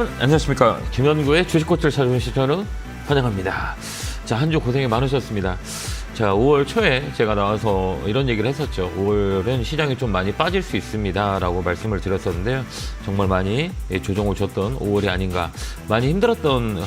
여러분 안녕하십니까. 김현구의 주식코트를 찾아오신 여러분 환영합니다. 자, 한 주 고생이 많으셨습니다. 자, 5월 초에 제가 나와서 이런 얘기를 했었죠. 5월은 시장이 좀 많이 빠질 수 있습니다 라고 말씀을 드렸었는데요. 정말 많이 조정을 줬던 5월이 아닌가. 많이 힘들었던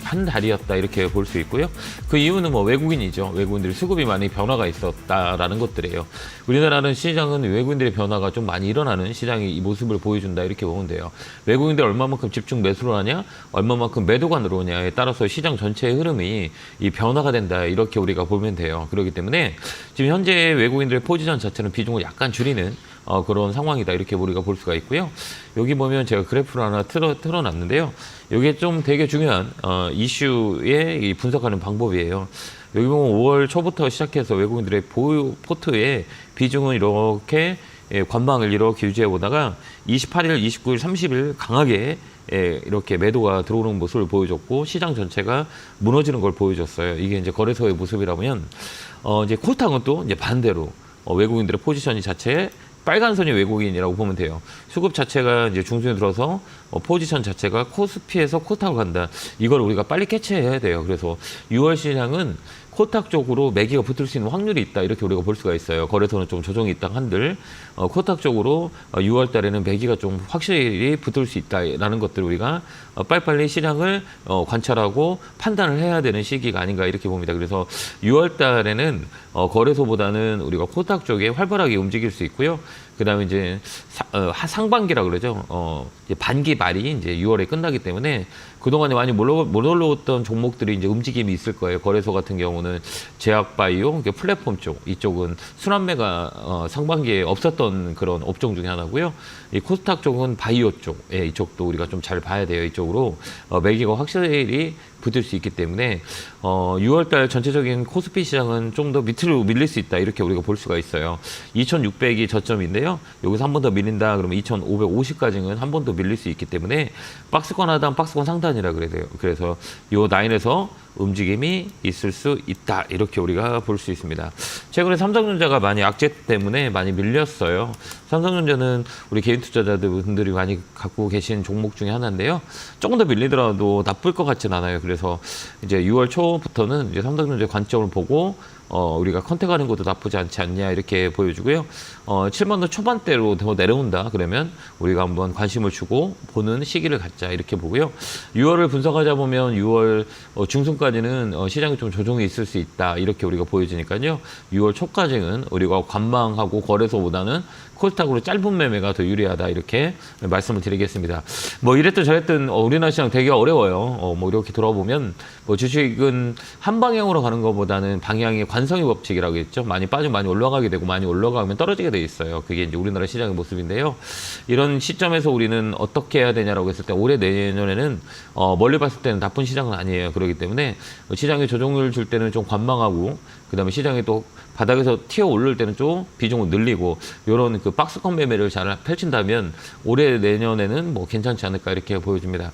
한 달이었다 이렇게 볼 수 있고요. 그 이유는 뭐 외국인이죠. 외국인들이 수급이 많이 변화가 있었다라는 것들이에요. 우리나라는 시장은 외국인들의 변화가 좀 많이 일어나는 시장이 이 모습을 보여준다 이렇게 보면 돼요. 외국인들 얼마만큼 집중 매수를 하냐, 얼마만큼 매도가 늘어오냐에 따라서 시장 전체의 흐름이 이 변화가 된다 이렇게 우리가 보면 돼요. 그렇기 때문에 지금 현재 외국인들의 포지션 자체는 비중을 약간 줄이는 그런 상황이다 이렇게 우리가 볼 수가 있고요. 여기 보면 제가 그래프를 하나 틀어놨는데요. 이게 좀 되게 중요한 이슈에 분석하는 방법이에요. 여기 보면 5월 초부터 시작해서 외국인들의 보유 포트의 비중은 이렇게 관망을 이렇게 유지해 보다가 28일, 29일, 30일 강하게 이렇게 매도가 들어오는 모습을 보여줬고 시장 전체가 무너지는 걸 보여줬어요. 이게 이제 거래소의 모습이라면 이제 코스닥은 또 이제 반대로 외국인들의 포지션이 자체에 빨간 선이 외국인이라고 보면 돼요. 수급 자체가 이제 중순에 들어서 포지션 자체가 코스피에서 코스닥으로 간다. 이걸 우리가 빨리 캐치해야 돼요. 그래서 6월 시장은 코스닥 쪽으로 매기가 붙을 수 있는 확률이 있다. 이렇게 우리가 볼 수가 있어요. 거래소는 좀 조정이 있다 한들 코스닥 쪽으로 6월 달에는 매기가 좀 확실히 붙을 수 있다라는 것들을 우리가 빨리빨리 시장을 관찰하고 판단을 해야 되는 시기가 아닌가 이렇게 봅니다. 그래서 6월 달에는 거래소보다는 우리가 코스닥 쪽에 활발하게 움직일 수 있고요. 그다음에 이제 상반기라 그러죠. 이제 반기 말이 이제 6월에 끝나기 때문에 그동안에 많이 못 올라왔던 종목들이 이제 움직임이 있을 거예요. 거래소 같은 경우는 제약바이오, 플랫폼 쪽, 이쪽은 순환매가 상반기에 없었던 그런 업종 중에 하나고요. 이 코스닥 쪽은 바이오 쪽, 이쪽도 우리가 좀 잘 봐야 돼요. 이쪽으로 매기가 확실히 붙을 수 있기 때문에 6월달 전체적인 코스피 시장은 좀 더 밑으로 밀릴 수 있다 이렇게 우리가 볼 수가 있어요. 2,600이 저점인데요. 여기서 한 번 더 밀린다 그러면 2,550까지는 한 번 더 밀릴 수 있기 때문에 박스권 하단 박스권 상단이라 그래야 돼요. 그래서 요 라인에서 움직임이 있을 수 있다 이렇게 우리가 볼 수 있습니다. 최근에 삼성전자가 많이 악재 때문에 많이 밀렸어요. 삼성전자는 우리 개인 투자자분들이 많이 갖고 계신 종목 중에 하나인데요. 조금 더 밀리더라도 나쁠 것 같진 않아요. 그래서 이제 6월 초부터는 이제 삼성전자 관점을 보고 우리가 컨택하는 것도 나쁘지 않지 않냐 이렇게 보여주고요. 7만 원 초반대로 더 내려온다 그러면 우리가 한번 관심을 주고 보는 시기를 갖자 이렇게 보고요. 6월을 분석하자 보면 6월 중순까지는 시장이 좀 조정이 있을 수 있다 이렇게 우리가 보여지니까요. 6월 초까지는 우리가 관망하고 거래소보다는 코스닥으로 짧은 매매가 더 유리하다 이렇게 말씀을 드리겠습니다. 뭐 이랬든 저랬든 우리나라 시장 되게 어려워요. 뭐 이렇게 돌아보면 뭐 주식은 한 방향으로 가는 것보다는 방향의 관성의 법칙이라고 했죠. 많이 빠지면 많이 올라가게 되고 많이 올라가면 떨어지게 돼 있어요. 그게 이제 우리나라 시장의 모습인데요. 이런 시점에서 우리는 어떻게 해야 되냐라고 했을 때 올해 내년에는 멀리 봤을 때는 나쁜 시장은 아니에요. 그렇기 때문에 시장에 조정을 줄 때는 좀 관망하고 그다음에 시장이 또 바닥에서 튀어 오를 때는 좀 비중을 늘리고 이런 그 박스권 매매를 잘 펼친다면 올해 내년에는 뭐 괜찮지 않을까 이렇게 보여집니다.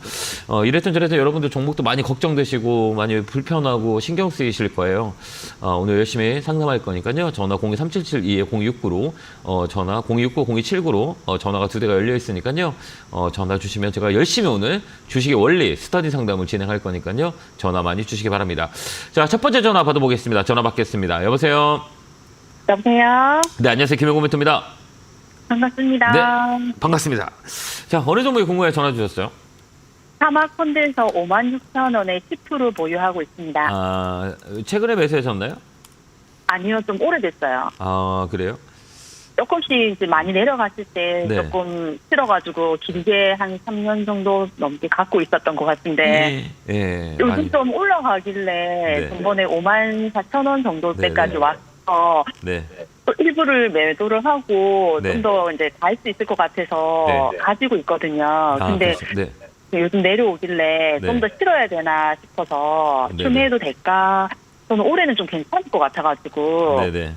이랬든 저랬든 여러분들 종목도 많이 걱정되시고 많이 불편하고 신경 쓰이실 거예요. 오늘 열심히 상담할 거니까요. 전화 02377-22-0269로 전화 0269-0279로 전화가 2대가 열려 있으니까요. 전화 주시면 제가 열심히 오늘 주식의 원리 스터디 상담을 진행할 거니까요. 전화 많이 주시기 바랍니다. 자, 첫 번째 전화 받아보겠습니다. 전화 받겠습니다. 여보세요. 여보세요. 네, 안녕하세요. 김영구 멘토입니다. 반갑습니다. 네, 반갑습니다. 자, 어느 종목에 궁금해 전화 주셨어요? 사막 콘덴서 56,000원에 10% 보유하고 있습니다. 최근에 매수하셨나요? 아니요, 좀 오래됐어요. 그래요? 조금씩 이제 많이 내려갔을 때 네. 조금 싫어가지고 길게 한 3년 정도 넘게 갖고 있었던 것 같은데 예, 요즘 많이. 좀 올라가길래 네. 전번에 54,000원 정도 네, 때까지 네. 와서 네, 또 일부를 매도를 하고 네. 좀 더 이제 다 할 수 있을 것 같아서 네. 가지고 있거든요. 근데 네. 요즘 내려오길래 네. 좀 더 실어야 되나 싶어서 네네. 추매해도 될까? 저는 올해는 좀 괜찮을 것 같아가지고 네네.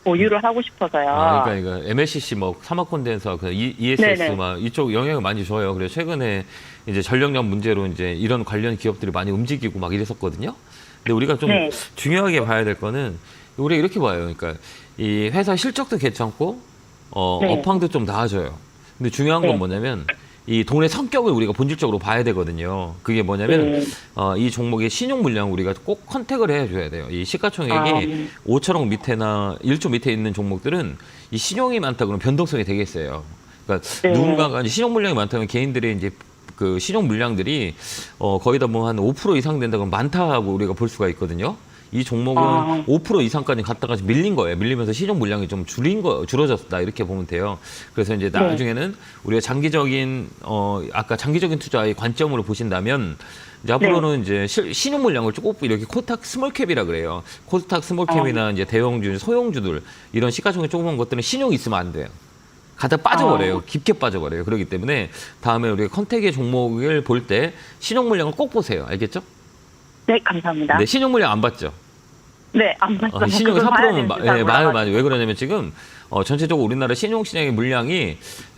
보유를 하고 싶어서요. 그러니까 이거 MLCC 뭐 사막콘덴서 그 ESS 네네. 막 이쪽 영향을 많이 줘요. 그래서 최근에 이제 전력량 문제로 이제 이런 관련 기업들이 많이 움직이고 막 이랬었거든요. 근데 우리가 좀 네. 중요하게 봐야 될 거는 우리가 이렇게 봐요. 그러니까 이 회사 실적도 괜찮고 네. 업황도 좀 나아져요. 근데 중요한 건 네. 뭐냐면 이 돈의 성격을 우리가 본질적으로 봐야 되거든요. 그게 뭐냐면 이 종목의 신용 물량 우리가 꼭 컨택을 해줘야 돼요. 이 시가총액이 5천억 밑에나 1조 밑에 있는 종목들은 이 신용이 많다 그러면 변동성이 되게 세요. 그러니까 누군가가 이제 신용 물량이 많다면 개인들의 이제 그 신용 물량들이 거의 다 뭐 한 5% 이상 된다고 많다고 우리가 볼 수가 있거든요. 이 종목은 5% 이상까지 갔다가 밀린 거예요. 밀리면서 시중 물량이 좀 줄어졌다 이렇게 보면 돼요. 그래서 이제 나중에는 우리가 장기적인 아까 장기적인 투자의 관점으로 보신다면 이제 앞으로는 이제 신용 물량을 쭉 이렇게 코스닥 스몰캡이라 그래요. 코스닥 스몰캡이나 이제 대형주, 소형주들 이런 시가총액 조그만 것들은 신용이 있으면 안 돼요. 가다 빠져버려요. 깊게 빠져버려요. 그렇기 때문에 다음에 우리가 컨택의 종목을 볼 때 신용 물량을 꼭 보세요. 알겠죠? 네, 감사합니다. 네, 신용 물량 안 봤죠? 네, 안 봤어요. 신용이 4%면 많아요. 많아요. 왜 그러냐면 지금 전체적으로 우리나라 신용시장의 물량이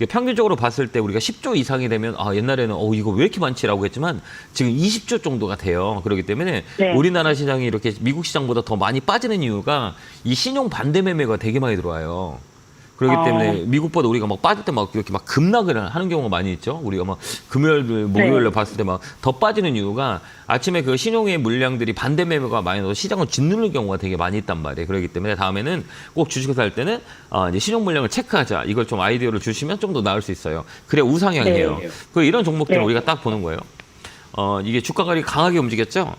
평균적으로 봤을 때 우리가 10조 이상이 되면 옛날에는 이거 왜 이렇게 많지라고 했지만 지금 20조 정도가 돼요. 그렇기 때문에 우리나라 시장이 이렇게 미국 시장보다 더 많이 빠지는 이유가 이 신용 반대 매매가 되게 많이 들어와요. 그렇기 때문에 미국보다 우리가 막 빠질 때 막 이렇게 막 급락을 하는 경우가 많이 있죠. 우리가 막 금요일, 목요일에 봤을 때 막 더 빠지는 이유가 아침에 그 신용의 물량들이 반대 매매가 많이 나서 시장을 짓누르는 경우가 되게 많이 있단 말이에요. 그렇기 때문에 다음에는 꼭 주식을 살 때는 이제 신용 물량을 체크하자. 이걸 좀 아이디어를 주시면 좀 더 나을 수 있어요. 그래 우상향이에요. 그 이런 종목들은 우리가 딱 보는 거예요. 이게 주가가 강하게 움직였죠.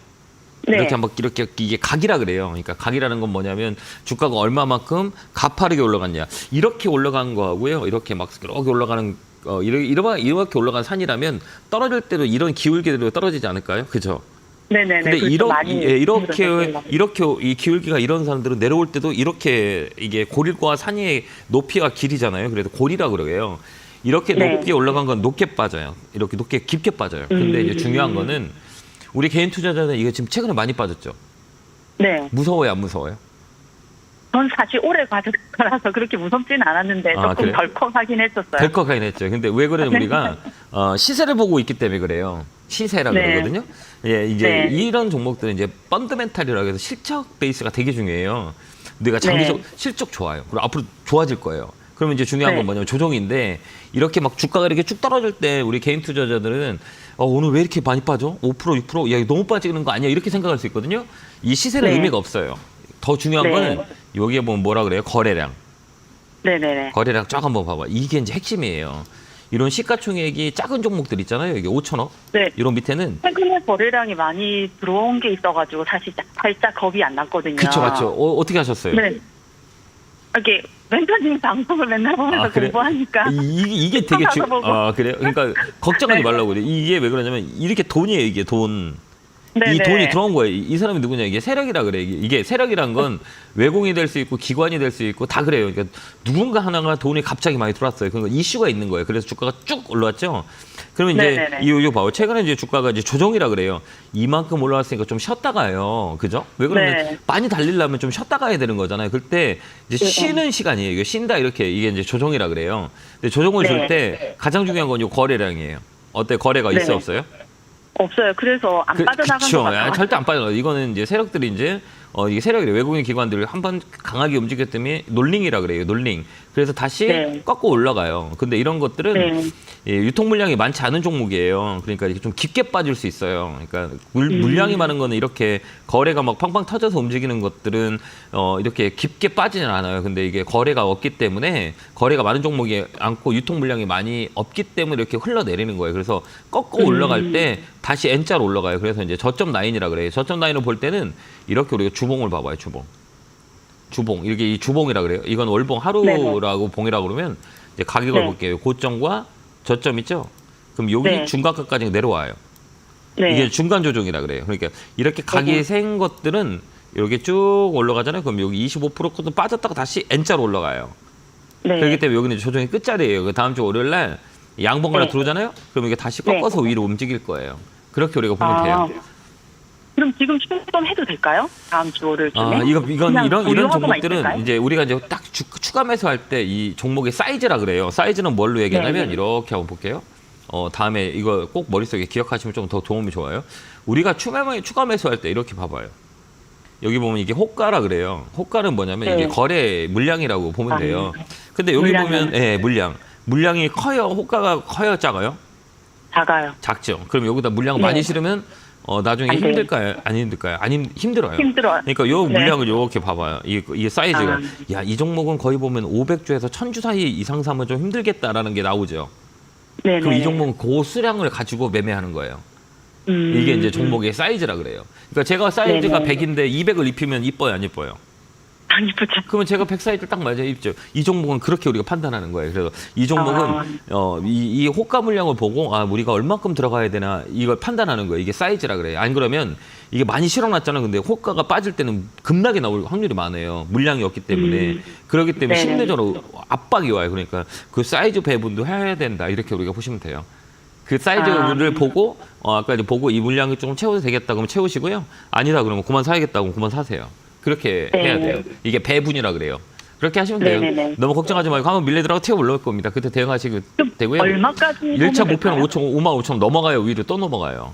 이렇게 한번 이렇게 이게 각이라 그래요. 그러니까 각이라는 건 뭐냐면 주가가 얼마만큼 가파르게 올라갔냐. 이렇게 올라간 거하고요. 이렇게 막 이렇게 올라가는 이렇게 올라간 산이라면 떨어질 때도 이런 기울기대로 떨어지지 않을까요? 그죠? 네네네. 근데 이렇게 이렇게 이 기울기가 이런 사람들은 내려올 때도 이렇게 이게 고리과 산의 높이가 길이잖아요. 그래서 고리라 그러게요. 이렇게 높게 올라간 건 높게 빠져요. 이렇게 높게 깊게 빠져요. 근데 이제 중요한 거는 우리 개인 투자자는 이게 지금 최근에 많이 빠졌죠. 네. 무서워요, 안 무서워요? 전 사실 오래 받을 거라서 그렇게 무섭지는 않았는데 조금 그래요? 덜컥하긴 했었어요. 덜컥하긴 했죠. 근데 왜 그러냐면 우리가 시세를 보고 있기 때문에 그래요. 시세라 그러거든요. 예, 이제 이런 종목들은 이제 펀더멘탈이라고 해서 실적 베이스가 되게 중요해요. 내가 장기적 실적 좋아요. 그리고 앞으로 좋아질 거예요. 그러면 이제 중요한 건 뭐냐면 조정인데 이렇게 막 주가가 이렇게 쭉 떨어질 때 우리 개인 투자자들은 오늘 왜 이렇게 많이 빠져? 5%, 6%? 야, 이거 너무 빠지는 거 아니야? 이렇게 생각할 수 있거든요. 이 시세는 의미가 없어요. 더 중요한 거는 여기에 보면 뭐라 그래요? 거래량. 네네네. 거래량 쫙 한번 봐봐. 이게 이제 핵심이에요. 이런 시가총액이 작은 종목들 있잖아요. 이게 5천억. 네. 이런 밑에는 최근에 거래량이 많이 들어온 게 있어가지고 사실 살짝 겁이 안 났거든요. 그쵸, 맞죠. 어떻게 하셨어요? 네. 이렇게 멘토님 방송을 맨날 보면서 그래? 공부하니까 이게 되게 그래요? 그러니까 걱정하지 말라고 그래. 이게 왜 그러냐면 이렇게 돈이에요. 이게 돈. 이 돈이 들어온 거예요. 이 사람이 누구냐. 이게 세력이라 그래. 이게 세력이란 건 외공이 될 수 있고 기관이 될 수 있고 다 그래요. 그러니까 누군가 하나가 돈이 갑자기 많이 들어왔어요. 그러니까 이슈가 있는 거예요. 그래서 주가가 쭉 올라왔죠. 그러면 이제 이거 봐요. 최근에 이제 주가가 이제 조정이라 그래요. 이만큼 올라왔으니까 좀 쉬었다 가요. 그죠? 왜 그러면 많이 달리려면 좀 쉬었다 가야 되는 거잖아요. 그때 이제 쉬는 시간이에요. 이게 쉰다 이렇게 이게 이제 조정이라 그래요. 근데 조정을 줄 때 가장 중요한 건 이 거래량이에요. 어때? 거래가 있어 없어요? 없어요. 그래서 안 빠져나간 것 같아요. 절대 안 빠져나가요. 이거는 이제 세력들이 이제 이게 세력이 외국인 기관들을 한번 강하게 움직였더니 놀링이라 그래요. 놀링. 그래서 다시 꺾고 올라가요. 근데 이런 것들은 유통 물량이 많지 않은 종목이에요. 그러니까 이렇게 좀 깊게 빠질 수 있어요. 그러니까 물량이 많은 거는 이렇게 거래가 막 팡팡 터져서 움직이는 것들은 이렇게 깊게 빠지는 않아요. 근데 이게 거래가 없기 때문에 거래가 많은 종목이 않고 유통 물량이 많이 없기 때문에 이렇게 흘러내리는 거예요. 그래서 꺾고 올라갈 때 다시 N자로 올라가요. 그래서 이제 저점 라인이라 그래요. 저점 라인을 볼 때는 이렇게 우리가 주봉을 봐봐요. 주봉. 이렇게 이 주봉이라 그래요. 이건 월봉 하루라고 봉이라고 그러면 이제 가격을 볼게요. 고점과 저점 있죠? 그럼 여기 중간가까지 내려와요. 이게 중간 조정이라 그래요. 그러니까 이렇게 각이 센 것들은 이렇게 쭉 올라가잖아요. 그럼 여기 25%도 빠졌다가 다시 N자로 올라가요. 그렇기 때문에 여기는 조정이 끝자리예요. 그 다음 주 월요일 날 양봉 하나 들어오잖아요. 그럼 이게 다시 꺾어서 위로 움직일 거예요. 그렇게 우리가 보면 돼요. 그럼 지금 출범해도 될까요? 다음 주 월요일쯤에? 이런 종목들은 이제 우리가 이제 딱 추가 매수할 때 이 종목의 사이즈라 그래요. 사이즈는 뭘로 얘기하냐면 이렇게 한번 볼게요. 다음에 이거 꼭 머릿속에 기억하시면 좀 더 도움이 좋아요. 우리가 추가 매수할 때 이렇게 봐봐요. 여기 보면 이게 호가라 그래요. 호가는 뭐냐면 이게 거래 물량이라고 보면 돼요. 근데 여기 보면 물량이 커요. 호가가 커요, 작아요? 작아요. 작죠. 그럼 여기다 물량 네. 많이 실으면 나중에 안 돼요. 힘들까요? 안 힘들까요? 힘들어요. 힘들어요. 그러니까 요 네. 물량을 이렇게 봐봐요. 이게 사이즈가 아. 야, 이 종목은 거의 보면 500주에서 1000주 사이 이상 사면 좀 힘들겠다라는 게 나오죠. 네네. 그럼 이 종목은 고수량을 가지고 매매하는 거예요. 이게 이제 종목의 사이즈라 그래요. 그러니까 제가 사이즈가 네네. 100인데 200을 입히면 이뻐요, 안 이뻐요? 안 이쁘죠. 그러면 제가 100 사이즈 딱 맞아요, 입죠. 이 종목은 그렇게 우리가 판단하는 거예요. 그래서 이 종목은 이 호가 물량을 보고 우리가 얼마큼 들어가야 되나 이걸 판단하는 거예요. 이게 사이즈라 그래요. 안 그러면 이게 많이 실어놨잖아. 근데 호가가 빠질 때는 급락이 나올 확률이 많아요. 물량이 없기 때문에. 그렇기 때문에 네네. 심리적으로 압박이 와요. 그러니까 그 사이즈 배분도 해야 된다. 이렇게 우리가 보시면 돼요. 그 사이즈를 보고 아까 이제 보고 이 물량이 조금 채워도 되겠다 그러면 채우시고요. 아니다 그러면 그만 사야겠다 그러면 그만 사세요. 그렇게 네. 해야 돼요. 이게 배분이라 그래요. 그렇게 하시면 돼요. 네네네. 너무 걱정하지 말고 한번 밀레들하고 튀어 올라올 겁니다. 그때 대응하시면 되고요. 얼마까지? 1차 하면 목표는 될까요? 5만 5천 원 넘어가요. 위로 또 넘어가요.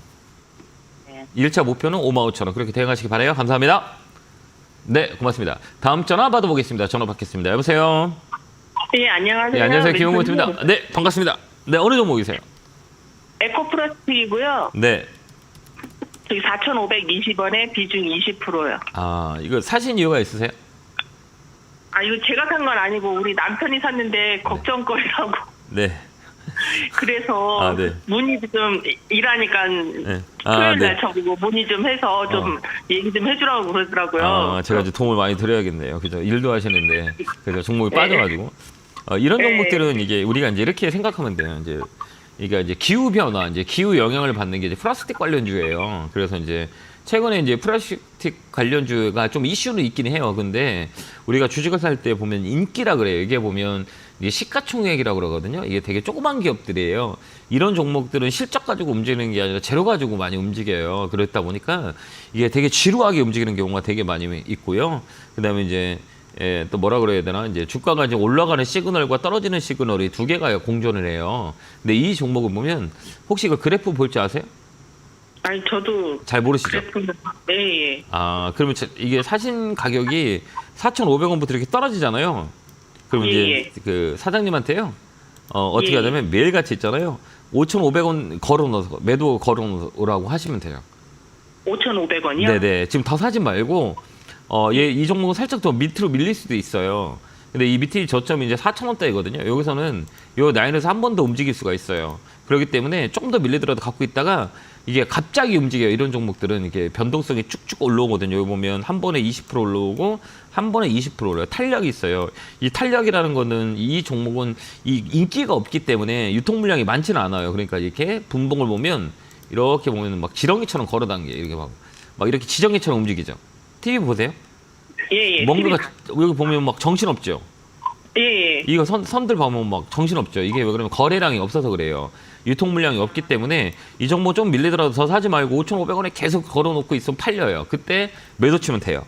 네. 1차 목표는 5만 5천 원. 그렇게 대응하시기 바라요. 감사합니다. 네, 고맙습니다. 다음 전화 받아보겠습니다. 전화 받겠습니다. 여보세요. 예, 안녕하세요. 네, 안녕하세요. 멘토님. 김용모입니다. 네, 반갑습니다. 네, 어느 종목이세요? 에코플라스틱이고요. 네. 저기 4,520원에 비중 20%요. 이거 사신 이유가 있으세요? 이거 제가 산 건 아니고 우리 남편이 샀는데 걱정거리라고. 네. 그래서 네. 문의 좀 일하니까 네. 토요일 네. 날 저기고 문의 좀 해서 좀 얘기 좀 해주라고 그러더라고요. 제가 이제 도움을 많이 드려야겠네요. 그죠? 일도 하시는데, 그죠? 종목이 네. 빠져가지고. 이런 네. 종목들은 이게 우리가 이제 이렇게 생각하면 돼요. 이제 기후 변화, 이제 기후 영향을 받는 게 이제 플라스틱 관련주예요. 그래서 이제 최근에 이제 플라스틱 관련주가 좀 이슈는 있긴 해요. 근데 우리가 주식을 살 때 보면 인기라 그래요. 이게 보면 이게 시가총액이라고 그러거든요. 이게 되게 조그만 기업들이에요. 이런 종목들은 실적 가지고 움직이는 게 아니라 재료 가지고 많이 움직여요. 그렇다 보니까 이게 되게 지루하게 움직이는 경우가 되게 많이 있고요. 그다음에 이제 또 뭐라 그래야 되나 이제 주가가 이제 올라가는 시그널과 떨어지는 시그널이 두 개가 공존을 해요. 근데 이 종목을 보면 혹시 그 그래프 볼 줄 아세요? 저도 잘 모르시죠? 그랬습니다. 네, 예. 그러면 이게 사신 가격이 4,500원부터 이렇게 떨어지잖아요. 그럼 이제 예. 그 사장님한테요. 어떻게 예. 하냐면 매일같이 있잖아요. 5,500원 걸어 넣어서 매도 걸어 놓으라고 하시면 돼요. 5,500원이요? 네네. 지금 더 사지 말고 이 종목은 살짝 더 밑으로 밀릴 수도 있어요. 근데 이 밑이 저점이 이제 4,000원대이거든요. 여기서는 요 라인에서 한 번 더 움직일 수가 있어요. 그렇기 때문에 조금 더 밀리더라도 갖고 있다가 이게 갑자기 움직여요. 이런 종목들은 이게 변동성이 쭉쭉 올라오거든요. 여기 보면 한 번에 20% 올라오고 한 번에 20% 올라요. 탄력이 있어요. 이 탄력이라는 거는 이 종목은 이 인기가 없기 때문에 유통 물량이 많지는 않아요. 그러니까 이렇게 분봉을 보면 이렇게 보면 막 지렁이처럼 걸어당겨요. 이렇게 막 이렇게 지렁이처럼 움직이죠. TV 보세요. 예, 예. 뭔가가 여기 보면 막 정신없죠. 예, 예. 이거 선들 보면 막 정신없죠. 이게 왜 그러면 거래량이 없어서 그래요. 유통 물량이 없기 때문에 이 종목 좀 밀리더라도 더 사지 말고 5,500원에 계속 걸어놓고 있으면 팔려요. 그때 매도 치면 돼요.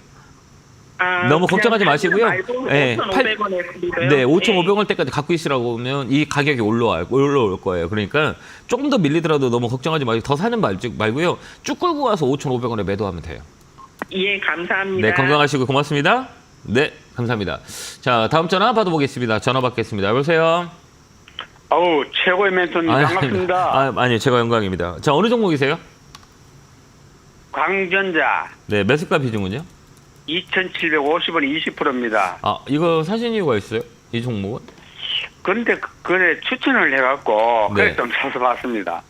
너무 걱정하지 마시고요. 네, 네, 5,500원에 드리고요. 네, 5,500원 때까지 갖고 있으라고 하면 이 가격이 올라올 거예요. 그러니까 조금 더 밀리더라도 너무 걱정하지 마시고 더 사는 말고요. 쭉 끌고 와서 5,500원에 매도하면 돼요. 예, 감사합니다. 네, 건강하시고 고맙습니다. 네, 감사합니다. 자, 다음 전화 받아보겠습니다. 전화 받겠습니다. 여보세요? 어우, 최고의 멘토님 반갑습니다. 아니요, 제가 영광입니다. 자, 어느 종목이세요? 광전자 네, 매수가 비중은요? 2,750원 20%입니다. 이거 사신 이유가 있어요? 이 종목은? 그런데 그래 추천을 해갖고 네. 그래 좀 사서 봤습니다.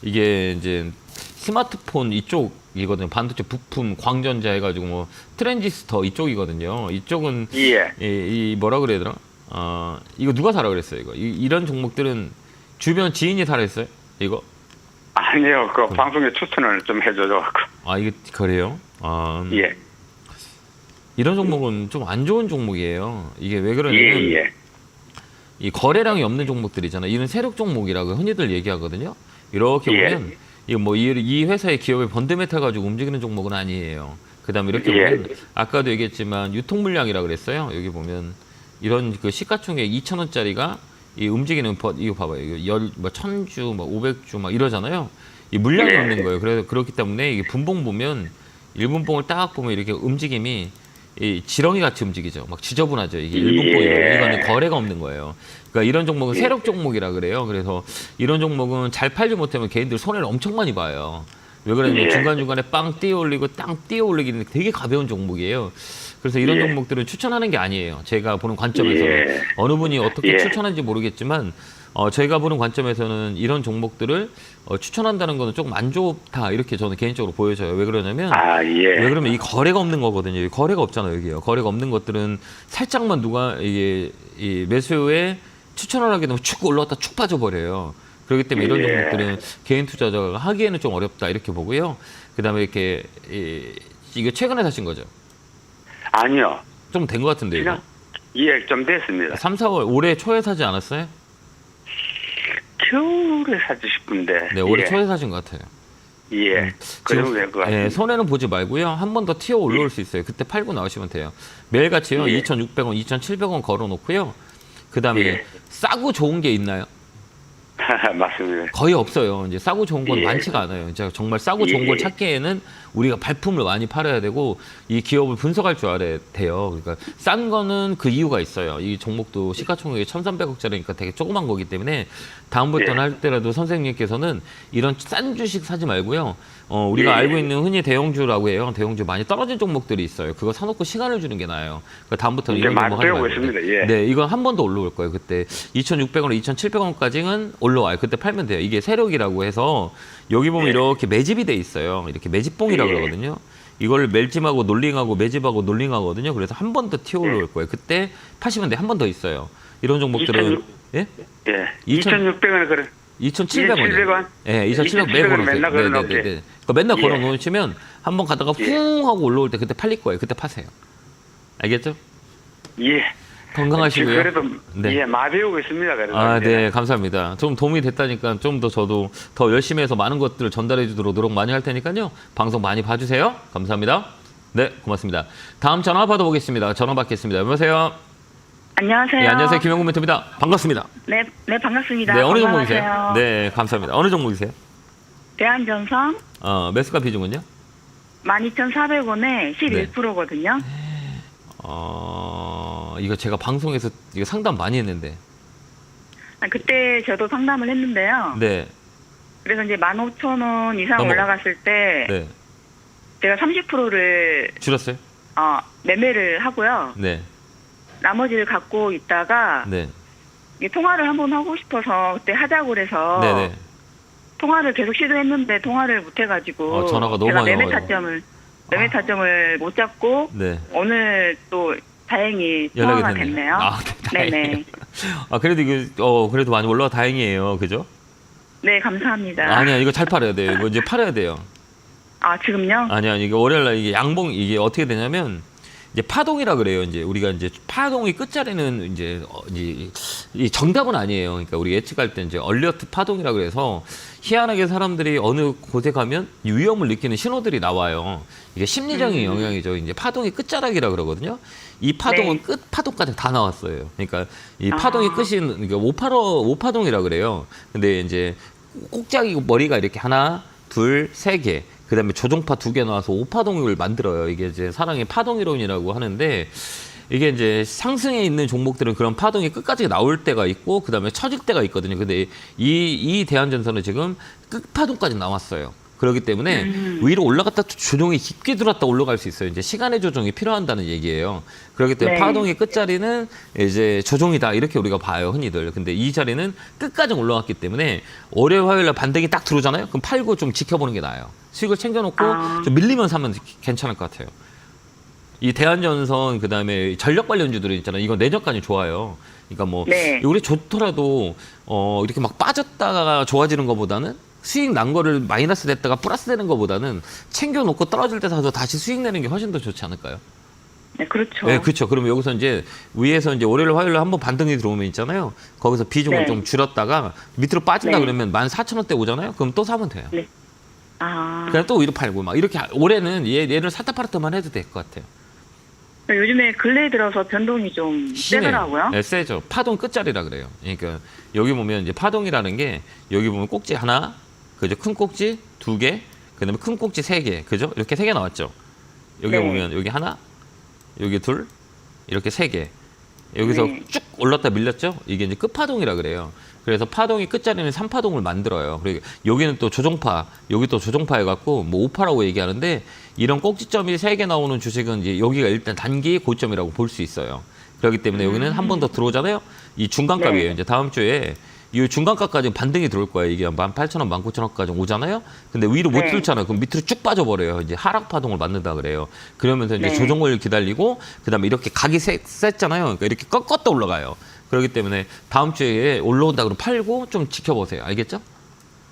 이게 이제 스마트폰 이쪽이거든요. 반도체 부품, 광전자 해가지고 뭐 트랜지스터 이쪽이거든요. 이쪽은 예. 이 뭐라 그래야 되나? 이거 누가 사라 그랬어요? 이런 종목들은 주변 지인이 사라 했어요? 이거? 아니요, 그 방송에 추천을 좀 해줘서. 이게 그래요? 예. 이런 종목은 좀 안 좋은 종목이에요. 이게 왜 그러냐면 예. 이 거래량이 없는 종목들이잖아요. 이런 세력 종목이라고 흔히들 얘기하거든요. 이렇게 예. 보면 이거 뭐 이 회사의 기업의 번드메탈 가지고 움직이는 종목은 아니에요. 그다음에 이렇게 예. 보면 아까도 얘기했지만 유통 물량이라 그랬어요. 여기 보면 이런 그 시가총액 2,000원짜리가 이 움직이는 이거 봐봐요. 이거 1,000주, 500주 막 이러잖아요. 이 물량이 없는 거예요. 그래서 그렇기 때문에 이게 분봉 보면 1분봉을 딱 보면 이렇게 움직임이 이 지렁이 같이 움직이죠. 막 지저분하죠. 이게 일분봉이거든요. 이거는 거래가 없는 거예요. 그러니까 이런 종목은 세력 종목이라 그래요. 그래서 이런 종목은 잘 팔지 못하면 개인들 손해를 엄청 많이 봐요. 왜 그러냐면 중간중간에 빵 띄어 올리고 땅 띄어 올리기는 되게 가벼운 종목이에요. 그래서 이런 종목들은 추천하는 게 아니에요. 제가 보는 관점에서는. 어느 분이 어떻게 추천하는지 모르겠지만 저희가 보는 관점에서는 이런 종목들을 추천한다는 거는 조금 안 좋다 이렇게 저는 개인적으로 보여져요. 왜 그러냐면 왜 그러면 이 거래가 없는 거거든요. 이 거래가 없잖아요. 여기요. 거래가 없는 것들은 살짝만 누가 이게 이 매수에 추천을 하게 되면 축 올라왔다 축 빠져버려요. 그렇기 때문에 이런 종목들은 개인 투자자가 하기에는 좀 어렵다 이렇게 보고요. 그다음에 이렇게 이게 최근에 사신 거죠? 아니요. 좀 된 것 같은데 이거? 예, 좀 됐습니다. 3, 4월 올해 초에 사지 않았어요? 겨울에 사지 싶은데. 네, 올해 초에 사신 것 같아요. 예. 그 정도 될 것 같습니다. 손해는 보지 말고요. 한 번 더 튀어 올라올 수 있어요. 그때 팔고 나오시면 돼요. 매일같이요. 2,600원, 2,700원 걸어놓고요. 그다음에 싸고 좋은 게 있나요? 맞습니다. 거의 없어요. 이제 싸고 좋은 건 많지가 않아요. 이제 정말 싸고 좋은 걸 찾기에는 우리가 발품을 많이 팔아야 되고 이 기업을 분석할 줄 알아야 돼요. 그러니까 싼 거는 그 이유가 있어요. 이 종목도 시가총액이 1,300억짜리니까 되게 조그만 거기 때문에 다음부터는 할 때라도 선생님께서는 이런 싼 주식 사지 말고요. 우리가 알고 있는 흔히 대형주라고 해요. 대형주 많이 떨어진 종목들이 있어요. 그거 사놓고 시간을 주는 게 나아요. 그러니까 다음부터는 이런 종목 하지 말고요. 네, 이건 한 번 더 올라올 거예요. 그때 2,600원, 2,700원까지는 올라와요. 그때 팔면 돼요. 이게 세력이라고 해서 여기 보면 이렇게 매집이 돼 있어요. 이렇게 매집봉이라고 그러거든요. 이걸 멜짐하고 놀링하고 매집하고 놀링하거든요. 그래서 한 번 더 튀어 올라올 거예요. 그때 파시면 돼. 한 번 더 있어요. 이런 종목들은 2,600원 그래. 2,700원. 예, 2,700원 매일 걸어놓으세요. 맨날 걸어놓을게. 그러니까 맨날 걸어놓으시면 한 번 가다가 쿵 하고 올라올 때 그때 팔릴 거예요. 그때 파세요. 알겠죠? 예. 건강하시고요. 그래도 많이 배우고 있습니다. 그래서 네, 감사합니다. 좀 도움이 됐다니까 좀 더 저도 더 열심히 해서 많은 것들을 전달해 주도록 노력 많이 할 테니까요. 방송 많이 봐주세요. 감사합니다. 네, 고맙습니다. 다음 전화 받아보겠습니다. 전화 받겠습니다. 여보세요? 안녕하세요. 네, 안녕하세요. 김영구 멘토입니다. 반갑습니다. 네, 반갑습니다. 네, 어느 건강하세요. 종목이세요? 네, 감사합니다. 어느 종목이세요? 대한전선 매수가 비중은요? 12,400원에 11%거든요. 이거 제가 방송에서 이거 상담 많이 했는데. 그때 저도 상담을 했는데요. 네. 그래서 이제 15,000원 이상 올라갔을 때 네. 제가 30%를 줄였어요? 매매를 하고요. 네. 나머지를 갖고 있다가 네. 이게 통화를 한번 하고 싶어서 그때 하자고 그래서 네네. 통화를 계속 시도했는데 통화를 못 해가지고 전화가 너무 제가 많이 매매 타점을 못 잡고 네. 오늘 또 다행히 연락이 통화가 됐네요. 네, 네네. 그래도 이게 그래도 많이 올라와 다행이에요. 그죠? 네, 감사합니다. 아니야, 이거 잘 팔아야 돼요. 이거 이제 팔아야 돼요. 지금요? 아니야, 이게 월요일날 이게 양봉 이게 어떻게 되냐면 이제 파동이라 그래요. 이제 우리가 이제 파동이 끝자리는 이제 이 정답은 아니에요. 그러니까 우리 예측할 때 이제 얼리어트 파동이라 그래서 희한하게 사람들이 어느 곳에 가면 위험을 느끼는 신호들이 나와요. 이게 심리적인 영향이죠. 이제 파동이 끝자락이라 그러거든요. 이 파동은 끝 파동까지 다 나왔어요. 그러니까 이 파동이 끝인 그러니까 5파동이라 그래요. 근데 이제 꼭자기 머리가 이렇게 하나, 둘, 세 개. 그다음에 조종파 2개 나와서 5파동을 만들어요. 이게 이제 사랑의 파동 이론이라고 하는데 이게 이제 상승에 있는 종목들은 그런 파동이 끝까지 나올 때가 있고 그다음에 처질 때가 있거든요. 근데 이 대한전선은 지금 끝파동까지 나왔어요. 그렇기 때문에 위로 올라갔다 조정이 깊게 들어왔다 올라갈 수 있어요. 이제 시간의 조정이 필요한다는 얘기예요. 그렇기 때문에 파동의 끝자리는 이제 조정이다 이렇게 우리가 봐요, 흔히들. 근데 이 자리는 끝까지 올라갔기 때문에 월요일 화요일날 반등이 딱 들어오잖아요. 그럼 팔고 좀 지켜보는 게 나아요. 수익을 챙겨놓고 좀 밀리면 사면 괜찮을 것 같아요. 이 대한전선 그다음에 전력 관련주들이 있잖아요. 이거 내년까지 좋아요. 그러니까 뭐 우리 좋더라도 이렇게 막 빠졌다가 좋아지는 것보다는 수익 난 거를 마이너스 됐다가 플러스 되는 것보다는 챙겨놓고 떨어질 때 사서 다시 수익 내는 게 훨씬 더 좋지 않을까요? 네, 그렇죠. 네, 그렇죠. 그러면 여기서 이제 위에서 이제 월요일 화요일 한번 반등이 들어오면 있잖아요. 거기서 비중을 좀 줄였다가 밑으로 빠진다 그러면 14,000원대 오잖아요. 그럼 또 사면 돼요. 네. 그냥 또 위로 팔고 막 이렇게 올해는 얘를 샀다 팔았다만 해도 될 것 같아요. 요즘에 근래에 들어서 변동이 좀 세더라고요. 네, 세죠. 파동 끝자리라 그래요. 그러니까 여기 보면 이제 파동이라는 게 여기 보면 꼭지 하나, 그죠? 큰 꼭지 2개, 그다음에 큰 꼭지 3개, 그죠? 이렇게 3개 나왔죠. 여기 보면 여기 하나, 여기 둘, 이렇게 세 개. 여기서 네. 쭉 올랐다 밀렸죠? 이게 이제 끝파동이라 그래요. 그래서 파동이 끝자리는 3파동을 만들어요. 그리고 여기는 또 조종파, 여기 또 조종파 해갖고 뭐 5파라고 얘기하는데 이런 꼭지점이 3개 나오는 주식은 이제 여기가 일단 단기 고점이라고 볼 수 있어요. 그렇기 때문에 여기는 한 번 더 들어오잖아요. 이 중간값이에요. 네. 이제 다음 주에 이 중간값까지 반등이 들어올 거예요. 이게 18,000원, 19,000원까지 오잖아요. 근데 위로 못 네. 들잖아요. 그럼 밑으로 쭉 빠져버려요. 이제 하락 파동을 맞는다 그래요. 그러면서 이제 네. 조정을 기다리고 그다음에 이렇게 각이 셌잖아요. 그러니까 이렇게 꺾었다 올라가요. 그렇기 때문에 다음 주에 올라온다 그러면 팔고 좀 지켜보세요. 알겠죠?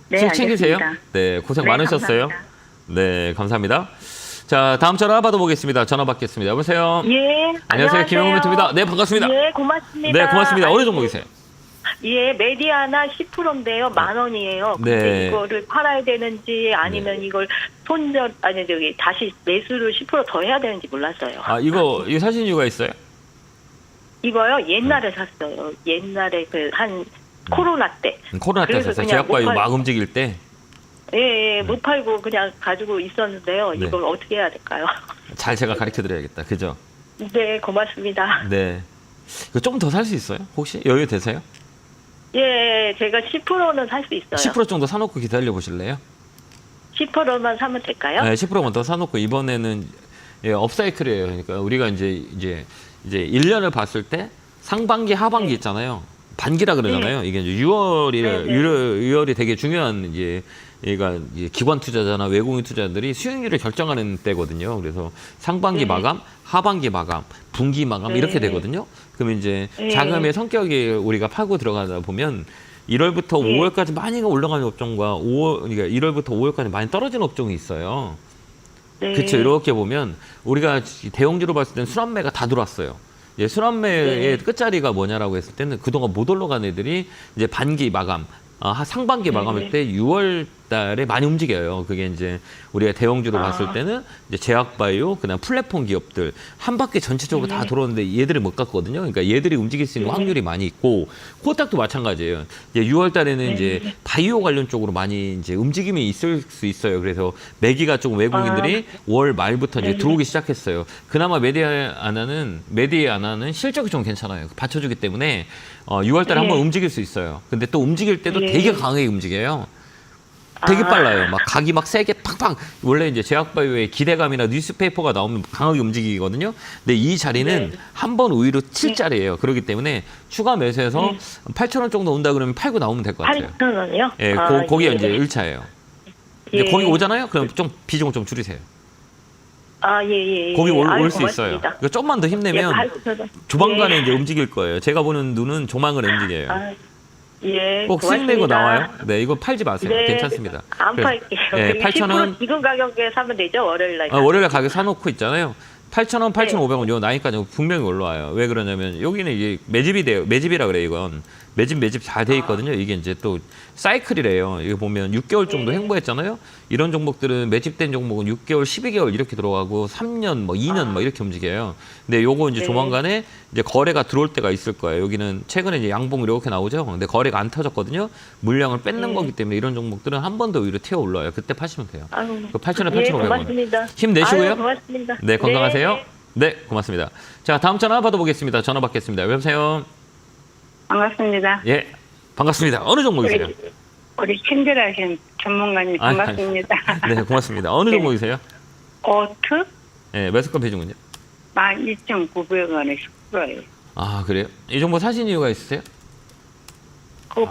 네, 수익 챙기세요. 알겠습니다. 네, 고생 네, 많으셨어요. 감사합니다. 네, 감사합니다. 자, 다음 전화 받아보겠습니다. 전화 받겠습니다. 여보세요. 예, 안녕하세요. 김영훈입니다. 네, 반갑습니다. 예, 고맙습니다. 네, 고맙습니다. 어느 종목이세요? 예, 메디아나 10%인데요. 10,000원이에요. 근데 네. 이거를 팔아야 되는지 아니면 이걸 다시 매수를 10% 더 해야 되는지 몰랐어요. 아, 이거 사신 이유가 있어요? 이거요? 옛날에 샀어요. 옛날에 한 코로나 때. 코로나 때 그래서 샀어요. 그냥 제약바이오 못 팔- 막 움직일 때. 예, 못 팔고 그냥 가지고 있었는데요. 네. 이걸 어떻게 해야 될까요? 잘 제가 가르쳐 드려야겠다. 그죠? 네, 고맙습니다. 네. 이거 좀 더 살 수 있어요? 혹시 여유 되세요? 예, 제가 10%는 살 수 있어요. 10% 정도 사놓고 기다려 보실래요? 10%만 사면 될까요? 네, 10%만 더 사놓고 이번에는 업사이클이에요. 그러니까 우리가 이제 1년을 봤을 때 상반기, 하반기 있잖아요. 반기라 그러잖아요. 이게 이제 6월이 되게 중요한 얘가 기관 투자자나 외국인 투자자들이 수익률을 결정하는 때거든요. 그래서 상반기 마감, 하반기 마감, 분기 마감 이렇게 되거든요. 그러면 이제 자금의 성격이 우리가 파고 들어가다 보면 1월부터 5월까지 많이 올라가는 업종과 그러니까 1월부터 5월까지 많이 떨어지는 업종이 있어요. 네. 그렇죠. 이렇게 보면 우리가 대형주로 봤을 때는 순환매가 다 들어왔어요. 이제 순환매의 끝자리가 뭐냐라고 했을 때는 그동안 못 올라간 애들이 이제 반기 마감, 상반기 마감할 때 6월 달에 많이 움직여요. 그게 이제 우리가 대형주로 봤을 때는 이제 제약바이오, 그다음 플랫폼 기업들 한 바퀴 전체적으로 다 돌았는데 얘들이 못 갔거든요. 그러니까 얘들이 움직일 수 있는 확률이 많이 있고 코딱도 마찬가지예요. 이제 6월 달에는 이제 바이오 관련 쪽으로 많이 이제 움직임이 있을 수 있어요. 그래서 매기가 조금 외국인들이 5월 말부터 이제 들어오기 시작했어요. 그나마 메디아나는 실적이 좀 괜찮아요. 받쳐주기 때문에 6월 달에 한번 움직일 수 있어요. 근데 또 움직일 때도 되게 강하게 움직여요. 되게 빨라요. 막 각이 막 세게 팍팍. 원래 이제 제약바이오의 기대감이나 뉴스페이퍼가 나오면 강하게 움직이거든요. 근데 이 자리는 한 번 우위로 칠 자리예요. 그렇기 때문에 추가 매수해서 8,000원 정도 온다 그러면 팔고 나오면 될 것 같아요. 8,000원이요? 예, 거기가 이제 1차예요. 이제 거기 오잖아요? 그럼 좀 비중을 좀 줄이세요. 예. 거기 올 아유, 수 있어요. 고맙습니다. 그러니까 좀만 더 힘내면 8,000원. 조만간에 이제 움직일 거예요. 제가 보는 눈은 조만간에 움직여요. 꼭 수익 내고 나와요. 네, 이거 팔지 마세요. 네, 괜찮습니다. 안 그래서, 팔게요. 네, 8,000원 8,000원 지금 가격에 사면 되죠? 월요일 날. 월요일에 가격 사놓고 있잖아요. 8,000원, 8,500원 요 나이까지 분명히 올라와요. 왜 그러냐면 여기는 이게 매집이라 그래요. 이건 매집 잘 돼 있거든요. 이게 이제 또 사이클이래요. 이거 보면 6개월 정도 횡보했잖아요. 이런 종목들은 매집된 종목은 6개월, 12개월 이렇게 들어가고 3년, 뭐 2년 뭐 이렇게 움직여요. 근데 요거 이제 조만간에 이제 거래가 들어올 때가 있을 거예요. 여기는 최근에 이제 양봉 이렇게 나오죠. 근데 거래가 안 터졌거든요. 물량을 뺏는 거기 때문에 이런 종목들은 한 번 더 위로 튀어 올라요. 그때 파시면 돼요. 아유, 그 8,000원, 예, 8,500원. 고맙습니다. 힘내시고요. 아유, 고맙습니다. 네, 건강하세요. 네, 고맙습니다. 자, 다음 전화 받아보겠습니다. 전화 받겠습니다. 여보세요? 반갑습니다. 예, 반갑습니다. 어느 종목이세요? 우리 친절하신 전문가님 반갑습니다. 네, 고맙습니다. 어느 종목이세요? 오트 네, 매수가 비중은요? 12,900원에 10%예요. 아, 그래요? 이 종목 사신 이유가 있으세요? 그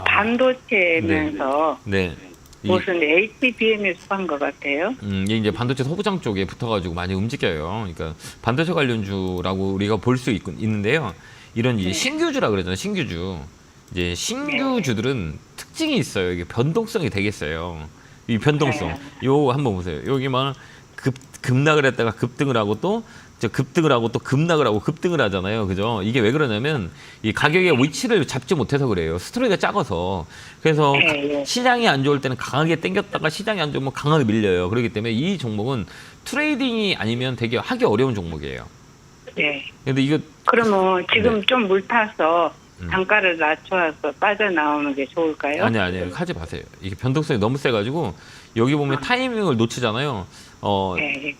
반도체면서 네. 무슨 HBM에서 산 것 같아요. 이게 이제 반도체 소부장 쪽에 붙어가지고 많이 움직여요. 그러니까 반도체 관련주라고 우리가 볼 수 있는데요. 이런 이제 신규주라 그러잖아요. 신규주. 이제 신규주들은 특징이 있어요. 이게 변동성이 되게 세요. 이 변동성. 요 한번 보세요. 여기만 급락을 했다가 급등을 하고 또 급등을 하고 또 급락을 하고 급등을 하잖아요. 그죠? 이게 왜 그러냐면 이 가격의 위치를 잡지 못해서 그래요. 스토리가 작아서. 그래서 시장이 안 좋을 때는 강하게 당겼다가 시장이 안 좋으면 강하게 밀려요. 그렇기 때문에 이 종목은 트레이딩이 아니면 되게 하기 어려운 종목이에요. 네. 근데 이거 그러면 지금 네. 좀 물 타서 단가를 낮춰서 빠져나오는 게 좋을까요? 아니요. 하지 마세요. 이게 변동성이 너무 세가지고 여기 보면 타이밍을 놓치잖아요. 네.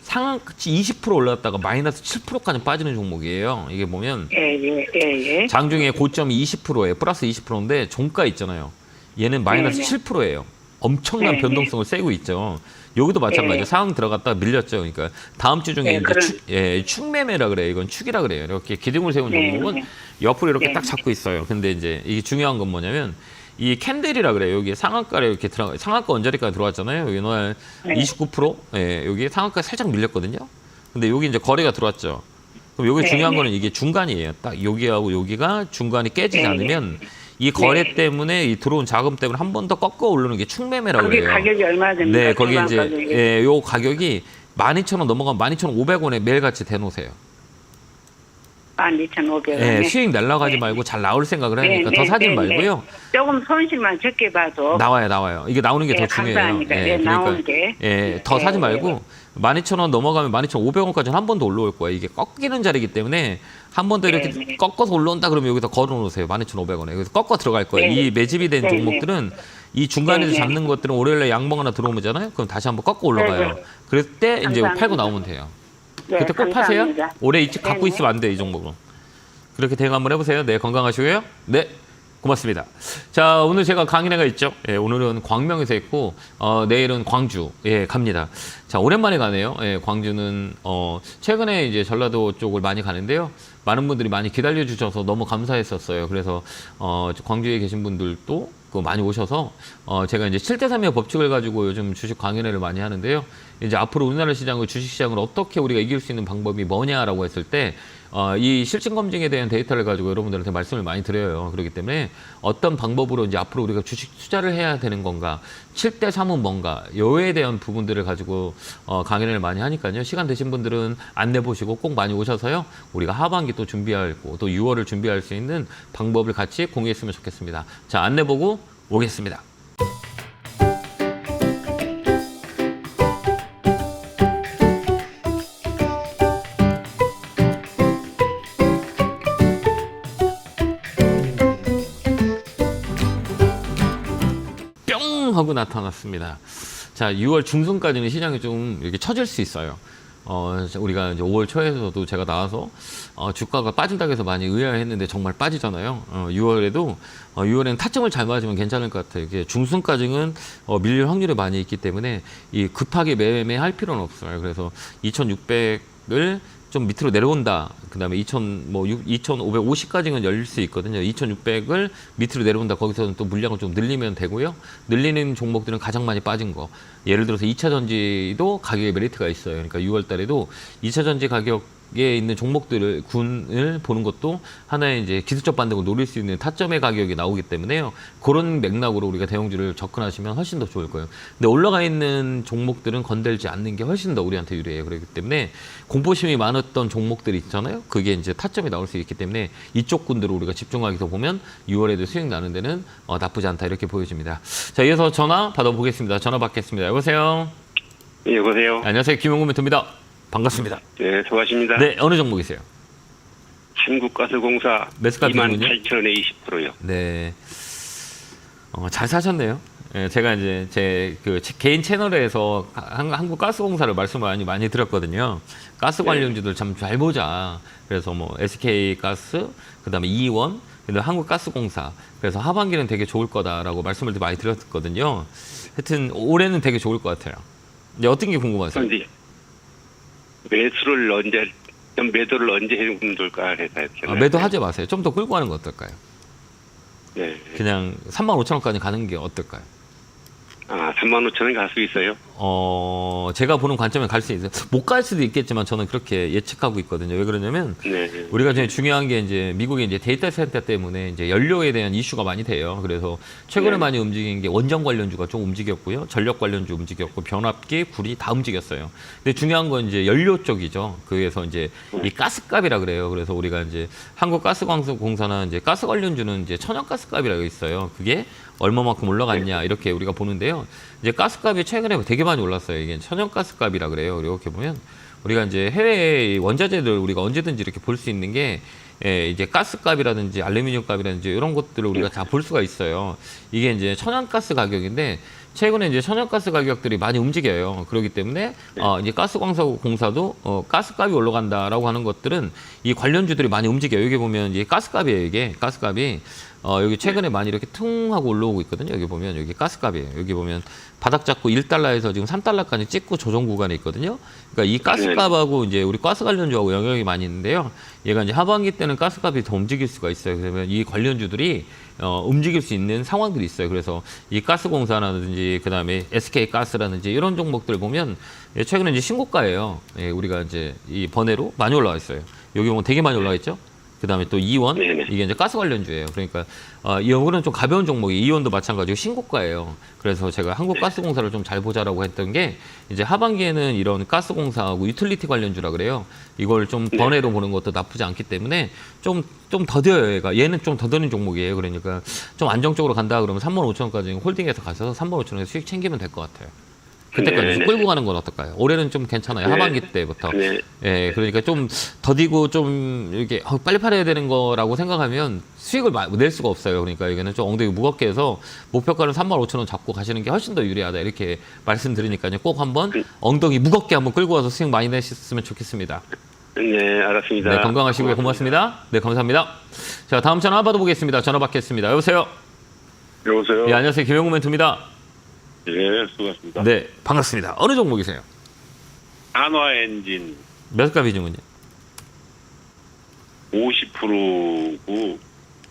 상한가치 20% 올랐다가 마이너스 7%까지 빠지는 종목이에요. 이게 보면 예. 장중에 고점이 20%예요. 플러스 20%인데 종가 있잖아요. 얘는 마이너스 7%예요. 엄청난 네, 변동성을 세고 있죠. 여기도 마찬가지예요. 상황 들어갔다가 밀렸죠. 그러니까 다음 주 중에 이제 축매매라 그래요. 이건 축이라 그래요. 이렇게 기둥을 세운 종목은 옆으로 이렇게 딱 잡고 있어요. 근데 이제 이게 중요한 건 뭐냐면 이 캔들이라 그래요. 여기 상한가에 이렇게 상한가 언저리까지 들어왔잖아요. 여기 오늘 29%, 여기 상한가 살짝 밀렸거든요. 근데 여기 이제 거래가 들어왔죠. 그럼 여기 중요한 거는 이게 중간이에요. 딱 여기하고 여기가 중간이 깨지지 않으면 이 거래 때문에 이 들어온 자금 때문에 한 번 더 꺾어 오르는 게 축매매라고 그게 그래요. 가격이 얼마 됩니까? 네, 거기 이제 가격이? 요 가격이 12,000원 넘어가면 12,500원에 매일같이 대놓으세요. 12,500원. 네, 수익 날라가지 말고 잘 나올 생각을 하니까 더 사지 말고요. 조금 손실만 적게 봐도 나와요. 이게 나오는 게 더 중요해요. 감사합니다. 나오는 게. 더 사지 말고 12,000원 넘어가면 12,500원까지는 한 번 더 올라올 거예요. 이게 꺾이는 자리이기 때문에 한 번 더 이렇게 꺾어서 올라온다 그러면 여기다 걸어놓으세요. 12,500원에. 그래서 꺾어 들어갈 거예요. 이 매집이 된 종목들은 이 중간에서 잡는 것들은 월요일에 양봉 하나 들어오잖아요. 그럼 다시 한번 꺾어 올라가요. 그럴 때 이제 팔고 나오면 돼요. 그때 꼭 파세요. 감사합니다. 올해 갖고 있으면 안 돼, 이 종목은. 그렇게 대응 한번 해보세요. 네, 건강하시고요. 네, 고맙습니다. 자, 오늘 제가 강의회가 있죠. 예, 오늘은 광명에서 있고 내일은 광주 갑니다. 자, 오랜만에 가네요. 예, 광주는 최근에 이제 전라도 쪽을 많이 가는데요. 많은 분들이 많이 기다려 주셔서 너무 감사했었어요. 그래서 광주에 계신 분들도 많이 오셔서 제가 이제 7대3의 법칙을 가지고 요즘 주식 강연회를 많이 하는데요. 이제 앞으로 우리나라 시장을 주식 시장을 어떻게 우리가 이길 수 있는 방법이 뭐냐라고 했을 때 이 실증 검증에 대한 데이터를 가지고 여러분들한테 말씀을 많이 드려요. 그렇기 때문에 어떤 방법으로 이제 앞으로 우리가 주식 투자를 해야 되는 건가, 7대3은 뭔가, 요에 대한 부분들을 가지고 강연을 많이 하니까요. 시간 되신 분들은 안내 보시고 꼭 많이 오셔서요. 우리가 하반기 또 준비하고 또 6월을 준비할 수 있는 방법을 같이 공유했으면 좋겠습니다. 자, 안내 보고 오겠습니다. 뿅 하고 나타났습니다. 자, 6월 중순까지는 시장이 좀 이렇게 처질 수 있어요. 우리가 이제 5월 초에서도 제가 나와서 주가가 빠진다고 해서 많이 의아했는데 정말 빠지잖아요. 6월에는 타점을 잘 맞으면 괜찮을 것 같아요. 이게 중순까지는 밀릴 확률이 많이 있기 때문에 이 급하게 매매할 필요는 없어요. 그래서 2,600을 좀 밑으로 내려온다. 그다음에 2,550까지는 열릴 수 있거든요. 2,600을 밑으로 내려온다. 거기서는 또 물량을 좀 늘리면 되고요. 늘리는 종목들은 가장 많이 빠진 거. 예를 들어서 2차 전지도 가격에 메리트가 있어요. 그러니까 6월 달에도 2차 전지 가격에 있는 종목들을 군을 보는 것도 하나의 이제 기술적 반등을 노릴 수 있는 타점의 가격이 나오기 때문에요. 그런 맥락으로 우리가 대형주를 접근하시면 훨씬 더 좋을 거예요. 근데 올라가 있는 종목들은 건들지 않는 게 훨씬 더 우리한테 유리해요. 그렇기 때문에 공포심이 많았던 종목들이 있잖아요. 그게 이제 타점이 나올 수 있기 때문에 이쪽 군들을 우리가 집중하기서 보면 6월에도 수익 나는 데는 나쁘지 않다 이렇게 보여집니다. 자, 이어서 전화 받아보겠습니다. 전화 받겠습니다. 여보세요. 예, 여보세요. 안녕하세요. 김용구 멘토입니다. 반갑습니다. 네, 수고하십니다. 네, 어느 종목이세요? 한국가스공사 매수가 비중은요? 28,000원에 20%요. 네, 잘 사셨네요. 예, 제가 이제 제 개인 채널에서 한국가스공사를 말씀을 많이 드렸거든요. 가스 관련주들 참 잘 보자. 그래서 뭐 SK가스, 그다음에 이원, 그다음에 한국가스공사. 그래서 하반기는 되게 좋을 거다라고 말씀을 많이 드렸거든요. 하여튼 올해는 되게 좋을 것 같아요. 이제 어떤 게 궁금하세요? 그런데 매도를 언제 해면 좋을까 해서 매도하지 마세요. 좀 더 끌고 가는 거 어떨까요? 네. 그냥 35,000원까지 가는 게 어떨까요? 35,000원 갈 수 있어요? 제가 보는 관점에 갈 수 있어요. 못 갈 수도 있겠지만 저는 그렇게 예측하고 있거든요. 왜 그러냐면 네. 우리가 제일 중요한 게 이제 미국의 이제 데이터 센터 때문에 이제 연료에 대한 이슈가 많이 돼요. 그래서 최근에 많이 움직인 게 원전 관련주가 좀 움직였고요. 전력 관련주 움직였고 변압기, 구리 다 움직였어요. 근데 중요한 건 이제 연료 쪽이죠. 그래서 이제 이 가스값이라 그래요. 그래서 우리가 이제 한국가스공사나 이제 가스 관련주는 이제 천연가스값이라고 있어요. 그게 얼마만큼 올라갔냐 이렇게 우리가 보는데요. 이제 가스값이 최근에 되게 많이 올랐어요. 이게 천연가스값이라 그래요. 이렇게 보면 우리가 이제 해외 원자재들 우리가 언제든지 이렇게 볼 수 있는 게 이제 가스값이라든지 알루미늄 값이라든지 이런 것들을 우리가 다 볼 수가 있어요. 이게 이제 천연가스 가격인데 최근에 이제 천연가스 가격들이 많이 움직여요. 그렇기 때문에 이제 가스공사도 가스값이 올라간다라고 하는 것들은 이 관련주들이 많이 움직여요. 여기 보면 이게 가스값이에요. 이게 가스값이 여기 최근에 많이 이렇게 퉁 하고 올라오고 있거든요. 여기 보면 여기 가스값이에요. 여기 보면 바닥 잡고 1달러에서 지금 3달러까지 찍고 조정 구간에 있거든요. 그러니까 이 가스값하고 이제 우리 가스 관련주하고 영향이 많이 있는데요. 얘가 이제 하반기 때는 가스값이 더 움직일 수가 있어요. 그러면 이 관련주들이 움직일 수 있는 상황들이 있어요. 그래서 이 가스공사라든지 그다음에 SK가스라든지 이런 종목들 보면 최근에 이제 신고가예요. 예, 우리가 이제 이 번외로 많이 올라와 있어요. 여기 보면 되게 많이 올라와 있죠. 그다음에 또 이원 이게 이제 가스 관련주예요. 그러니까 이거는 좀 가벼운 종목이 이원도 마찬가지고 신고가예요. 그래서 제가 한국가스공사를 좀 잘 보자라고 했던 게 이제 하반기에는 이런 가스공사하고 유틸리티 관련주라 그래요. 이걸 좀 번외로 보는 것도 나쁘지 않기 때문에 좀 더뎌요. 얘는 좀 더드는 종목이에요. 그러니까 좀 안정적으로 간다 그러면 35,000원까지 홀딩해서 가셔서 35,000원에 수익 챙기면 될 것 같아요. 그때까지 좀 끌고 가는 건 어떨까요? 올해는 좀 괜찮아요. 하반기 때부터. 예, 그러니까 좀 더디고 좀 이렇게 빨리 팔아야 되는 거라고 생각하면 수익을 낼 수가 없어요. 그러니까 이거는 좀 엉덩이 무겁게 해서 목표가는 35,000원 잡고 가시는 게 훨씬 더 유리하다. 이렇게 말씀드리니까요. 꼭 한번 엉덩이 무겁게 한번 끌고 와서 수익 많이 내셨으면 좋겠습니다. 네, 알았습니다. 네, 건강하시고요. 고맙습니다. 네, 감사합니다. 자, 다음 전화 받아보겠습니다. 전화 받겠습니다. 여보세요? 여보세요? 네, 안녕하세요. 김영구 멘토입니다. 예, 수고하셨습니다. 네, 반갑습니다. 어느 종목이세요? 한화엔진 몇 가 비중은요? 50%고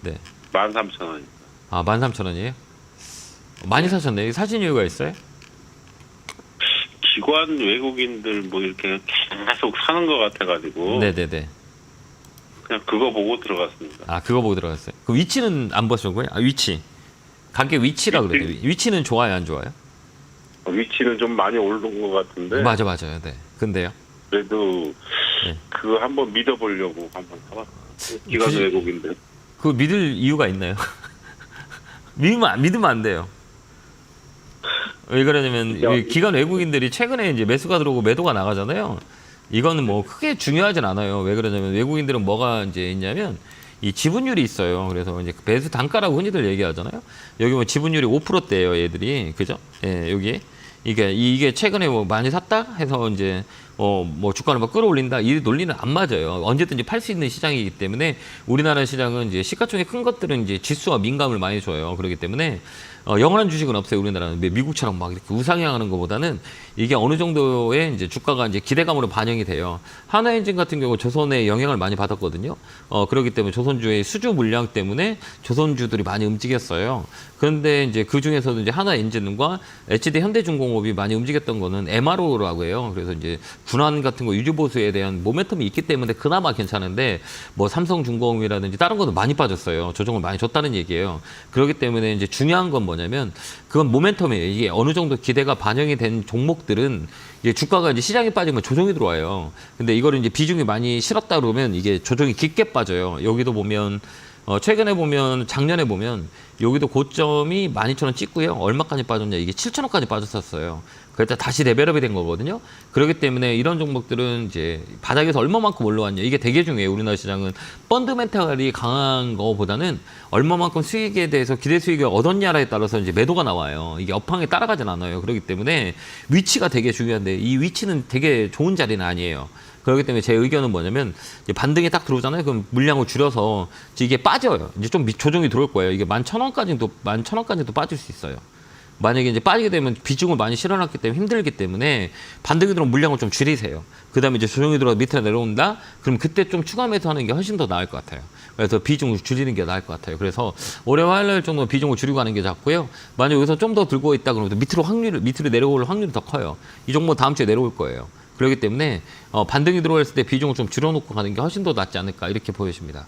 네. 13,000원입니다. 아, 13,000원이에요? 많이 사셨네. 사신 이유가 있어요? 기관 외국인들 뭐 이렇게 계속 사는 것 같아가지고 네네네. 그냥 그거 보고 들어갔습니다. 아, 그거 보고 들어갔어요. 그 위치는 안 보셨고요? 아, 위치. 가격 위치라 그래요. 위치는 좋아요, 안 좋아요? 위치는 좀 많이 오른 것 같은데 맞아요. 네. 근데요? 그래도 네. 그거 한번 믿어보려고 한번 사봤어요. 기관 주식- 외국인들. 그거 믿을 이유가 있나요? 믿으면 안 돼요. 왜 그러냐면 이 기관 외국인들이 최근에 이제 매수가 들어오고 매도가 나가잖아요. 이거는 뭐 크게 중요하진 않아요. 왜 그러냐면 외국인들은 뭐가 이제 있냐면 이 지분율이 있어요. 그래서 이제 매수 단가라고 흔히들 얘기하잖아요. 여기 뭐 지분율이 5%대예요, 얘들이. 그죠? 예, 여기. 이게 최근에 뭐 많이 샀다 해서 이제 뭐 주가를 막 끌어올린다 이 논리는 안 맞아요. 언제든지 팔 수 있는 시장이기 때문에 우리나라 시장은 이제 시가총액 큰 것들은 이제 지수와 민감을 많이 줘요. 그렇기 때문에 영원한 주식은 없어요. 우리나라는 미국처럼 막 이렇게 우상향하는 것보다는 이게 어느 정도의 이제 주가가 이제 기대감으로 반영이 돼요. 한화엔진 같은 경우 조선에 영향을 많이 받았거든요. 그렇기 때문에 조선주의 수주 물량 때문에 조선주들이 많이 움직였어요. 그런데 이제 그 중에서도 이제 한화엔진과 HD 현대중공업이 많이 움직였던 거는 MRO라고 해요. 그래서 이제 분할 같은 거 유지보수에 대한 모멘텀이 있기 때문에 그나마 괜찮은데 뭐 삼성중공업이라든지 다른 것도 많이 빠졌어요. 조정을 많이 줬다는 얘기예요. 그렇기 때문에 이제 중요한 건 뭐냐면 그건 모멘텀이에요. 이게 어느 정도 기대가 반영이 된 종목들은 이제 주가가 이제 시장에 빠지면 조정이 들어와요. 근데 이거를 이제 비중이 많이 실었다 그러면 이게 조정이 깊게 빠져요. 여기도 보면 최근에 보면 작년에 보면 여기도 고점이 12,000원 찍고요. 얼마까지 빠졌냐? 이게 7,000원까지 빠졌었어요. 그럴 때 다시 레벨업이 된 거거든요. 그렇기 때문에 이런 종목들은 이제 바닥에서 얼마만큼 올라왔냐 이게 되게 중요해요. 우리나라 시장은 펀드멘탈이 강한 거보다는 얼마만큼 수익에 대해서 기대 수익을 얻었냐에 따라서 이제 매도가 나와요. 이게 업황에 따라가진 않아요. 그렇기 때문에 위치가 되게 중요한데 이 위치는 되게 좋은 자리는 아니에요. 그렇기 때문에 제 의견은 뭐냐면 반등이 딱 들어오잖아요. 그럼 물량을 줄여서 이게 빠져요. 이제 좀 조정이 들어올 거예요. 이게 11,000원까지도 빠질 수 있어요. 만약에 이제 빠지게 되면 비중을 많이 실어놨기 때문에 힘들기 때문에 반등이 들어오면 물량을 좀 줄이세요. 그 다음에 이제 조정이 들어서 밑으로 내려온다? 그럼 그때 좀 추가 매수하는 게 훨씬 더 나을 것 같아요. 그래서 비중을 줄이는 게 나을 것 같아요. 그래서 올해 화요일 정도 비중을 줄이고 하는 게 좋고요. 만약 여기서 좀 더 들고 있다 그러면 밑으로 내려올 확률이 더 커요. 이 종목 다음 주에 내려올 거예요. 그렇기 때문에 반등이 들어왔을 때 비중을 좀 줄여놓고 가는 게 훨씬 더 낫지 않을까 이렇게 보여집니다.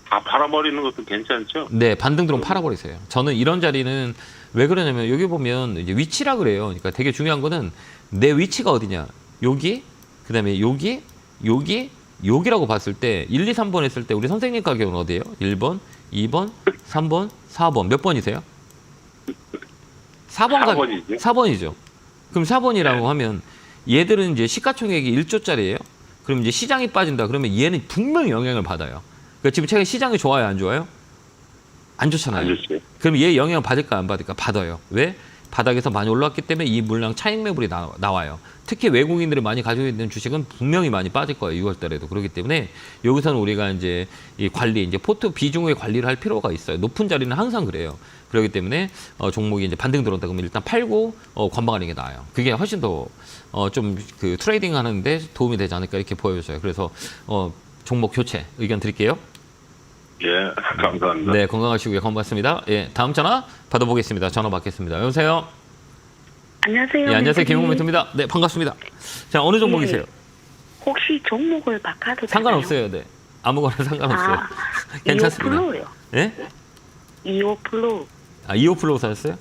다 팔아버리는 것도 괜찮죠? 네, 반등 들어오면 팔아버리세요. 저는 이런 자리는 왜 그러냐면 여기 보면 이제 위치라 그래요. 그러니까 되게 중요한 거는 내 위치가 어디냐. 여기, 그 다음에 여기라고 봤을 때 1, 2, 3번 했을 때 우리 선생님 가격은 어디예요? 1번, 2번, 3번, 4번. 몇 번이세요? 4번이죠. 4번이죠. 그럼 4번이라고 하면 얘들은 이제 시가총액이 1조짜리예요. 그럼 이제 시장이 빠진다. 그러면 얘는 분명히 영향을 받아요. 그러니까 지금 최근 시장이 좋아요, 안 좋아요? 안 좋잖아요. 안 좋지. 그럼 얘 영향을 받을까 안 받을까? 받아요. 왜? 바닥에서 많이 올라왔기 때문에 이 물량 차익 매물이 나와요. 특히 외국인들이 많이 가지고 있는 주식은 분명히 많이 빠질 거예요. 6월 달에도. 그렇기 때문에 여기서는 우리가 이제 이 관리, 이제 포트 비중의 관리를 할 필요가 있어요. 높은 자리는 항상 그래요. 그렇기 때문에 종목이 이제 반등 들어온다 그러면 일단 팔고 관망하는 게 나아요. 그게 훨씬 더 좀 그 트레이딩 하는데 도움이 되지 않을까 이렇게 보여져요. 그래서 종목 교체 의견 드릴게요. 예, 감사합니다. 네, 건강하시고요. 고맙습니다. 예, 다음 전화 받아보겠습니다. 전화 받겠습니다. 여보세요. 안녕하세요. 예, 안녕하세요. 멘토님. 김용구 멘토입니다. 네, 반갑습니다. 자, 어느 종목이세요? 혹시 종목을 바꿔도 상관없어요. 네, 아무거나 상관없어요. 아, 괜찮습니다. 이오플로우요. 예? 이오플로우. 아, 이오플로우 사셨어요?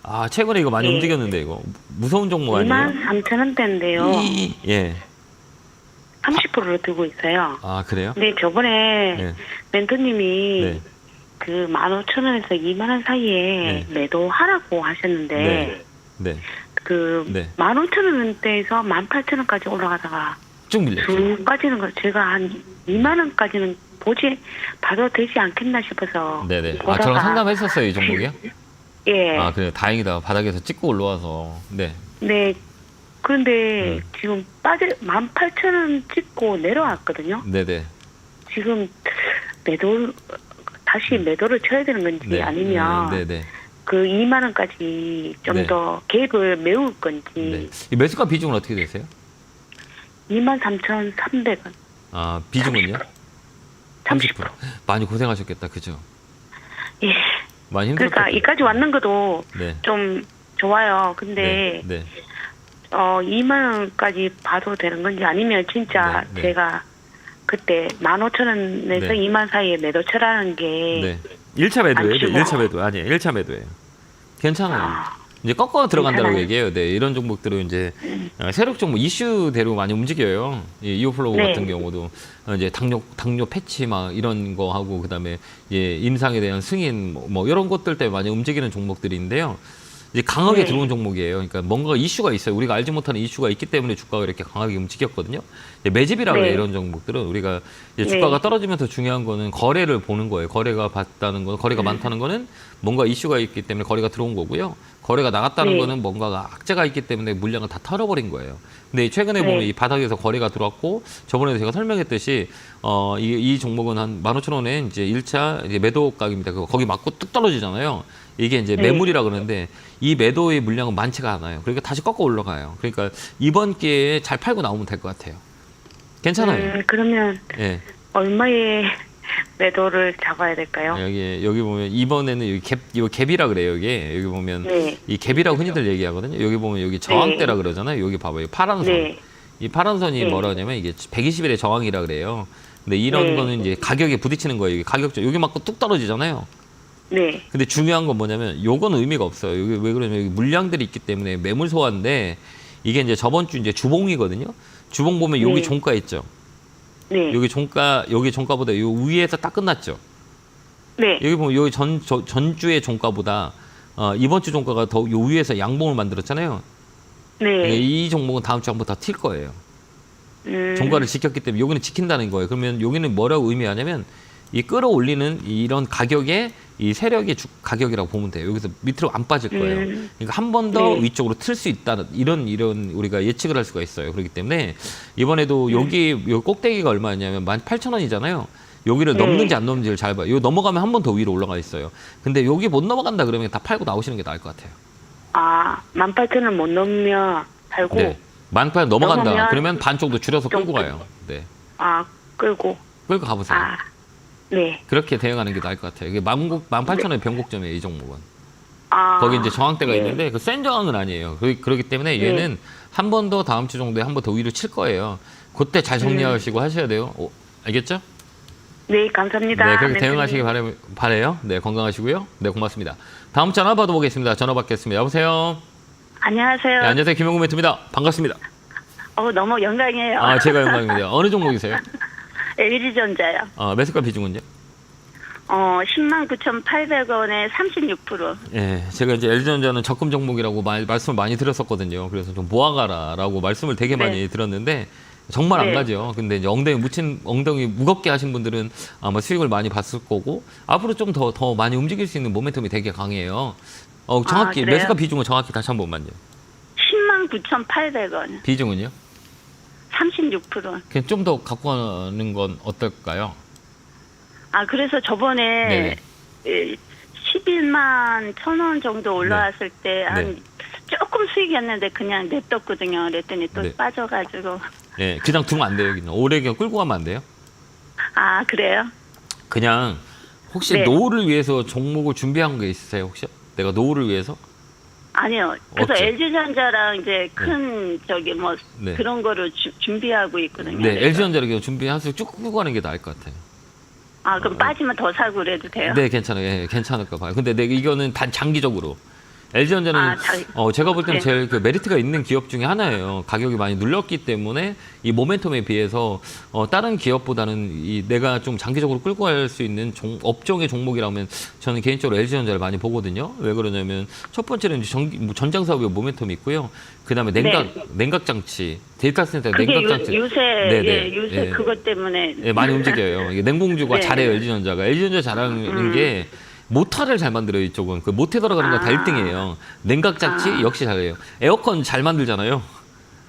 아, 최근에 이거 많이 예. 움직였는데 이거 무서운 종목 아니에요? 23,000원대인데요. 예. 30%로 두고 있어요. 아, 그래요? 근데 저번에 네. 멘토님이 네. 그 15,000원에서 2만 원 사이에 네. 매도하라고 하셨는데 네. 네. 그 네. 15,000원대에서 18,000원까지 올라가다가 쭉 밀렸죠. 중까지는 제가 한 2만 원까지는 봐도 되지 않겠나 싶어서 네네. 아, 보다가 저랑 상담했었어요, 이 종목이요? 예. 아, 그래요. 다행이다. 바닥에서 찍고 올라와서. 네. 네. 그런데 지금 18,000원 찍고 내려왔거든요. 네네. 지금 다시 매도를 쳐야 되는 건지 네. 아니면 네네. 그 2만 원까지 좀 네. 더 갭을 메울 건지 네. 이 매수가 비중은 어떻게 되세요? 23,300원. 아, 비중은요? 30%. 많이 고생하셨겠다. 그죠? 예. 많이 힘들었겠다. 그러니까 이까지 왔는 것도 네. 좀 좋아요. 근데 네. 2만 원까지 봐도 되는 건지 아니면 진짜 네, 네. 제가 그때 15,000원에서 네. 2만 사이에 매도 쳐라는 게 네. 1차 매도예요. 안 치고. 1차 매도. 아니에요. 1차 매도예요. 괜찮아요. 네. 이제 꺾어 들어간다고 괜찮아요. 얘기해요. 네, 이런 종목들은 이제 세력 종목 이슈대로 많이 움직여요. 이 이오플로우 네. 같은 경우도 이제 당뇨 패치 막 이런 거 하고 그다음에 임상에 대한 승인 뭐 이런 것들 때문에 많이 움직이는 종목들인데요. 이제 강하게 네. 들어온 종목이에요. 그러니까 뭔가 이슈가 있어요. 우리가 알지 못하는 이슈가 있기 때문에 주가가 이렇게 강하게 움직였거든요. 이제 매집이라고 네. 해요. 이런 종목들은 우리가 이제 네. 주가가 떨어지면서 중요한 거는 거래를 보는 거예요. 거래가 봤다는 거, 거래가 많다는 거는 뭔가 이슈가 있기 때문에 거래가 들어온 거고요. 거래가 나갔다는 네. 거는 뭔가가 악재가 있기 때문에 물량을 다 털어버린 거예요. 근데 최근에 네. 보면 이 바닥에서 거래가 들어왔고 저번에도 제가 설명했듯이 이 종목은 한 15,000원에 이제 1차 이제 매도가입니다. 거기 맞고 뚝 떨어지잖아요. 이게 이제 네. 매물이라 그러는데 이 매도의 물량은 많지가 않아요. 그러니까 다시 꺾어 올라가요. 그러니까 이번 기회에 잘 팔고 나오면 될 것 같아요. 괜찮아요. 그러면 예. 얼마에 매도를 잡아야 될까요? 여기 보면 이번에는 여기 갭이라 그래요. 여기 보면 네. 이 갭이라고 흔히들 얘기하거든요. 여기 보면 여기 저항대라 그러잖아요. 여기 봐봐요. 파란 선. 네. 이 파란 선이 네. 뭐라 하냐면 이게 120일의 저항이라 그래요. 근데 이런 네. 거는 이제 가격에 부딪히는 거예요. 이게 가격적 여기 맞고 뚝 떨어지잖아요. 네. 근데 중요한 건 뭐냐면 요거는 의미가 없어요. 여기 왜 그러냐면 여기 물량들이 있기 때문에 매물 소화인데 이게 이제 저번 주 이제 주봉이거든요. 주봉 보면 여기 네. 종가 있죠. 네. 여기 종가보다 요 위에서 딱 끝났죠. 네. 여기 보면 여기 전주의 종가보다 이번 주 종가가 더 요 위에서 양봉을 만들었잖아요. 네. 이 종목은 다음 주 한번 더 튈 거예요. 종가를 지켰기 때문에 여기는 지킨다는 거예요. 그러면 여기는 뭐라고 의미하냐면 이 끌어올리는 이런 가격의 이 세력의 가격이라고 보면 돼요. 여기서 밑으로 안 빠질 거예요. 그러니까 한 번 더 네. 위쪽으로 틀 수 있다는 이런 우리가 예측을 할 수가 있어요. 그렇기 때문에 이번에도 여기 꼭대기가 얼마냐면 18,000원이잖아요. 여기를 네. 넘는지 안 넘는지를 잘 봐요. 여기 넘어가면 한 번 더 위로 올라가 있어요. 근데 여기 못 넘어간다 그러면 다 팔고 나오시는 게 나을 것 같아요. 18,000원 못 넘으면 팔고 네. 18,000원 넘어간다. 넘으면 그러면 반 정도 줄여서 끌고 좀 가요. 네. 끌고 끌고 가보세요. 네. 그렇게 대응하는 게 나을 것 같아요. 이게 18,000원의 변곡점이에요, 이 종목은. 아, 거기 이제 저항대가 네. 있는데 그 센 저항은 아니에요. 그렇기 때문에 네. 얘는 한 번 더 다음 주 정도에 한 번 더 위로 칠 거예요. 그때 잘 정리하시고 하셔야 돼요. 알겠죠? 네, 감사합니다. 네, 그렇게 멘토님. 대응하시기 바래요. 네, 건강하시고요. 네, 고맙습니다. 다음 전화 받아보겠습니다. 전화 받겠습니다. 여보세요? 안녕하세요. 네, 안녕하세요. 김용구 멘토입니다. 반갑습니다. 너무 영광이에요. 아, 제가 영광입니다. 어느 종목이세요? LG전자요. 매수가 비중은요? 109,800원에 36%. 예, 제가 이제 LG전자는 적금 종목이라고 말씀을 많이 드렸었거든요. 그래서 좀 모아가라라고 말씀을 되게 네. 많이 들었는데 정말 안 네. 가죠. 근데 이제 엉덩이 무겁게 하신 분들은 아마 수익을 많이 봤을 거고 앞으로 좀 더 많이 움직일 수 있는 모멘텀이 되게 강해요. 정확히 그래요? 매수가 비중은 정확히 다시 한 번만요. 109,800원. 비중은요? 36%. 그냥 좀 더 갖고 가는 건 어떨까요? 그래서 저번에 네네. 11만 1,000원 정도 올라왔을 때 한 네. 조금 수익이었는데 그냥 냅뒀거든요. 그랬더니 또 네. 빠져가지고. 네, 그냥 두면 안 돼요. 그냥 오래 그냥 끌고 가면 안 돼요. 그래요? 그냥 혹시 네. 노후를 위해서 종목을 준비한 게 있으세요? 혹시 내가 노후를 위해서? 아니요. 그래서 없죠. LG전자랑 이제 큰 저기 뭐 네. 그런 거를 준비하고 있거든요. 네, 그래서. LG전자를 준비해서 쭉 끌고 가는 게 나을 것 같아요. 그럼 빠지면 더 사고 그래도 돼요? 네, 괜찮아요. 예, 괜찮을까 봐요. 근데 내가 이거는 단 장기적으로. LG전자는 제가 볼 때는 네. 제일 그 메리트가 있는 기업 중에 하나예요. 가격이 많이 눌렸기 때문에 이 모멘텀에 비해서 다른 기업보다는 내가 좀 장기적으로 끌고 갈 수 있는 업종의 종목이라면 저는 개인적으로 LG전자를 많이 보거든요. 왜 그러냐면 첫 번째는 이제 전장 사업의 모멘텀이 있고요. 그다음에 냉각 장치, 데이터 센터 그게 냉각 장치. 네네. 요새 그것 때문에 많이 움직여요. 이게 냉공주가 네. 잘해요, LG전자가. LG전자 잘하는 게 모터를 잘 만들어요, 이쪽은. 그 모터 들어가는 건 다 1등이에요. 냉각 장치 역시 잘해요. 에어컨 잘 만들잖아요.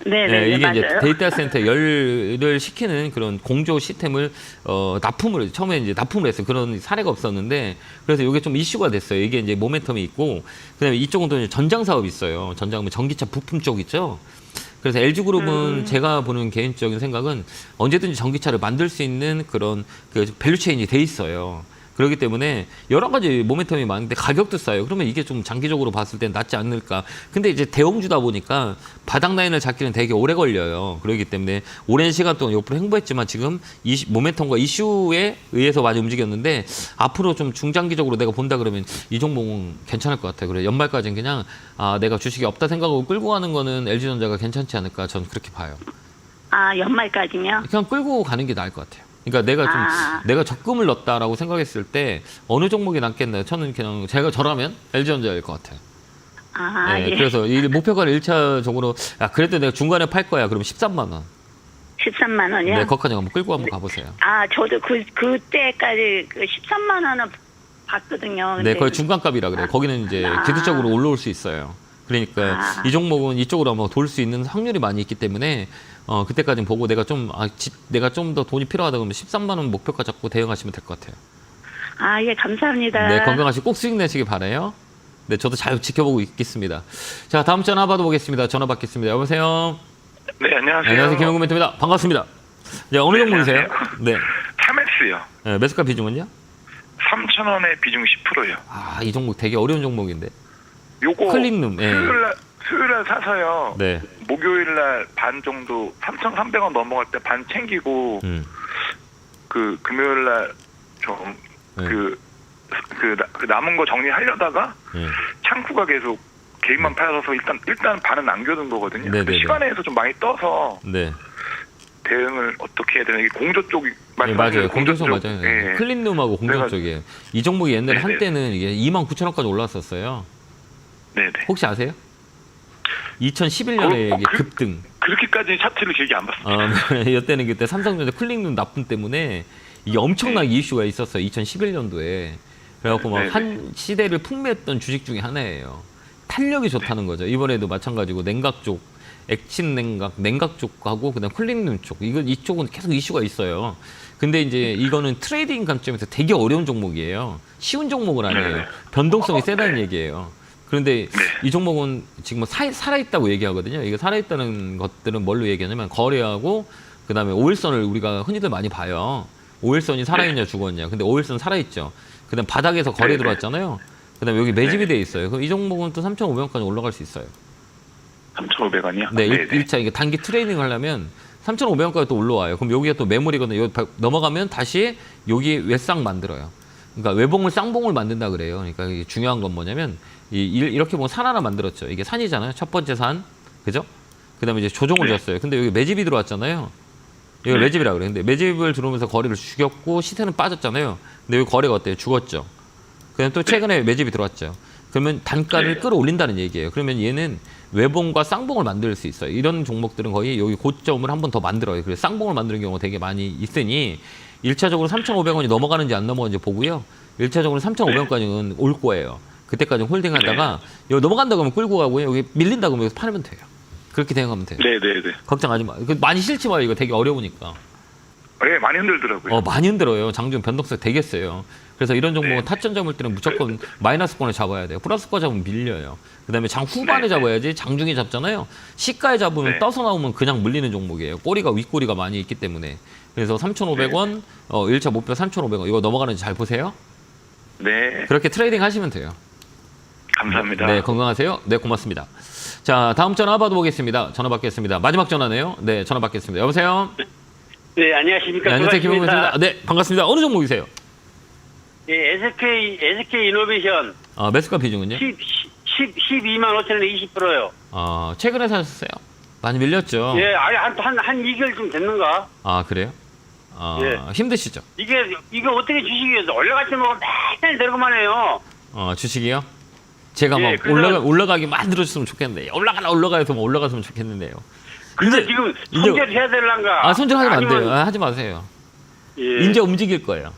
네네, 이게 이제 맞아요. 데이터 센터 열을 시키는 그런 공조 시스템을 납품을 처음에 이제 납품을 했어요. 그런 사례가 없었는데 그래서 이게 좀 이슈가 됐어요. 이게 이제 모멘텀이 있고 그다음에 이쪽은 또 이제 전장 사업이 있어요. 전장 전기차 부품 쪽 있죠. 그래서 LG그룹은 제가 보는 개인적인 생각은 언제든지 전기차를 만들 수 있는 그런 그 밸류체인이 돼 있어요. 그렇기 때문에 여러 가지 모멘텀이 많은데 가격도 싸요. 그러면 이게 좀 장기적으로 봤을 땐 낫지 않을까. 근데 이제 대형주다 보니까 바닥 라인을 잡기는 되게 오래 걸려요. 그렇기 때문에 오랜 시간 동안 옆으로 행보했지만 지금 모멘텀과 이슈에 의해서 많이 움직였는데 앞으로 좀 중장기적으로 내가 본다 그러면 이 종목은 괜찮을 것 같아요. 그래 연말까지는 그냥 내가 주식이 없다 생각하고 끌고 가는 거는 LG전자가 괜찮지 않을까. 저는 그렇게 봐요. 연말까지요? 그냥 끌고 가는 게 나을 것 같아요. 그러니까 내가 적금을 넣었다라고 생각했을 때 어느 종목이 낫겠나요? 저는 그냥 저라면 LG전자일 것 같아요. 네, 예. 그래서 이 목표가를 1차적으로 그래도 내가 중간에 팔 거야. 그럼 13만 원. 13만 원이요? 네, 거기까지 한번 끌고 한번 가보세요. 저도 그때까지 13만 원은 봤거든요. 네, 근데 거의 중간값이라 그래요. 거기는 이제 기술적으로 올라올 수 있어요. 그러니까 이 종목은 이쪽으로 한번 돌 수 있는 확률이 많이 있기 때문에 그때까지는 보고 내가 좀 더 돈이 필요하다 그러면 13만 원 목표가 잡고 대응하시면 될 것 같아요. 예, 감사합니다. 네, 건강하시고 꼭 수익 내시길 바라요. 네, 저도 잘 지켜보고 있겠습니다. 자, 다음 전화 받아보겠습니다. 전화 받겠습니다. 여보세요. 네, 안녕하세요. 안녕하세요, 김영구 멘토입니다. 반갑습니다. 네, 어느 종목이세요? 네, 3S요. 네, 매수가 비중은요? 3,000원에 비중 10%요. 이 종목 되게 어려운 종목인데. 요거 클릭룸. 예. 수요일날 사서요. 네. 목요일날 반 정도 3,300원 넘어갈 때 반 챙기고 그 금요일날 좀 그 남은 거 정리하려다가 창구가 계속 개인만 팔아서 일단 반은 남겨둔 거거든요. 네네네. 근데 시간에서 좀 많이 떠서 네. 대응을 어떻게 해야 되나. 이게 공조 쪽이 네, 맞아요. 공조 쪽 맞아요. 예. 클린룸하고 공조 쪽이에요. 이 종목이 옛날에 네네. 한때는 이게 29,000원까지 올랐었어요. 네네. 혹시 아세요? 2011년에 이게 급등. 그렇게까지 차트를 길게 안 봤습니다. 이때는 그때 삼성전자 클릭룸 납품 때문에 이게 엄청나게 이슈가 있었어요. 2011년도에. 그래갖고 막 한 시대를 풍미했던 주식 중에 하나예요. 탄력이 좋다는 거죠. 이번에도 마찬가지고 냉각 쪽, 액친 냉각 쪽하고 그다음 클릭룸 쪽. 이쪽은 계속 이슈가 있어요. 근데 이제 이거는 트레이딩 관점에서 되게 어려운 종목이에요. 쉬운 종목은 아니에요. 변동성이 세다는 얘기예요. 그런데 이 종목은 지금 살아있다고 얘기하거든요. 이게 살아있다는 것들은 뭘로 얘기하냐면 거래하고 그다음에 5일선을 우리가 흔히들 많이 봐요. 5일선이 살아있냐 죽었냐. 근데 5일선 살아있죠. 그다음 바닥에서 거래 들어왔잖아요. 그다음에 여기 매집이 돼 있어요. 그럼 이 종목은 또 3,500원까지 올라갈 수 있어요. 3,500원이요? 네, 1차 이게 단기 트레이닝 하려면 3,500원까지 또 올라와요. 그럼 여기가 또 매물이거든요. 여기 넘어가면 다시 여기 외쌍 만들어요. 그러니까 외봉을 쌍봉을 만든다 그래요. 그러니까 이게 중요한 건 뭐냐면 이렇게 보면 산 하나 만들었죠. 이게 산이잖아요. 첫 번째 산, 그죠? 그다음에 이제 조정을 줬어요. 근데 여기 매집이 들어왔잖아요. 이걸 매집이라고 그래요. 근데 매집을 들어오면서 거래를 죽였고 시세는 빠졌잖아요. 근데 여기 거래가 어때요? 죽었죠. 그다음 또 최근에 매집이 들어왔죠. 그러면 단가를 끌어올린다는 얘기예요. 그러면 얘는 외봉과 쌍봉을 만들 수 있어요. 이런 종목들은 거의 여기 고점을 한 번 더 만들어요. 그래서 쌍봉을 만드는 경우가 되게 많이 있으니 1차적으로 3,500원이 넘어가는지 안 넘어가는지 보고요. 1차적으로 3,500원까지는 올 거예요. 그때까지 홀딩하다가 여기 넘어간다 그러면 끌고 가고요. 여기 밀린다 그러면 여기서 팔면 돼요. 그렇게 생각하면 돼요. 네네네. 걱정하지 마. 많이 싫지 마요. 이거 되게 어려우니까. 예, 많이 흔들더라고요. 많이 흔들어요. 장중 변동성 되게 세요. 그래서 이런 종목은 네. 타점 잡을 때는 무조건 마이너스권을 잡아야 돼요. 플러스권 잡으면 밀려요. 그다음에 장 후반에 네. 잡아야지. 장중에 잡잖아요. 시가에 잡으면 네. 떠서 나오면 그냥 물리는 종목이에요. 꼬리가 윗꼬리가 많이 있기 때문에. 그래서 3,500원, 1차 목표 3,500원. 이거 넘어가는지 잘 보세요. 네. 그렇게 트레이딩 하시면 돼요. 감사합니다. 네, 건강하세요. 네, 고맙습니다. 자, 다음 전화 받아보겠습니다. 전화 받겠습니다. 마지막 전화네요. 네, 전화 받겠습니다. 여보세요? 네, 안녕하십니까. 네, 안녕하세요. 김홍근입니다. 네, 반갑습니다. 어느 종목이세요? 예, SK 이노베이션 매수가 비중은요? 12만 5천원에 20%요. 최근에 사셨어요? 많이 밀렸죠? 예, 아니, 한 2개월 좀 됐는가? 그래요? 예. 힘드시죠? 이게 어떻게 주식이 올라갔지 뭐 맨날 들고만 해요. 주식이요? 제가 예, 막 그래서- 올라가게 만들어줬으면 좋겠는데 올라가서 뭐 올라갔으면 좋겠는데요. 근데 지금 손절 해야 될란가? 손절하면 안 돼요. 아니면- 하지 마세요. 예. 이제 움직일 거예요.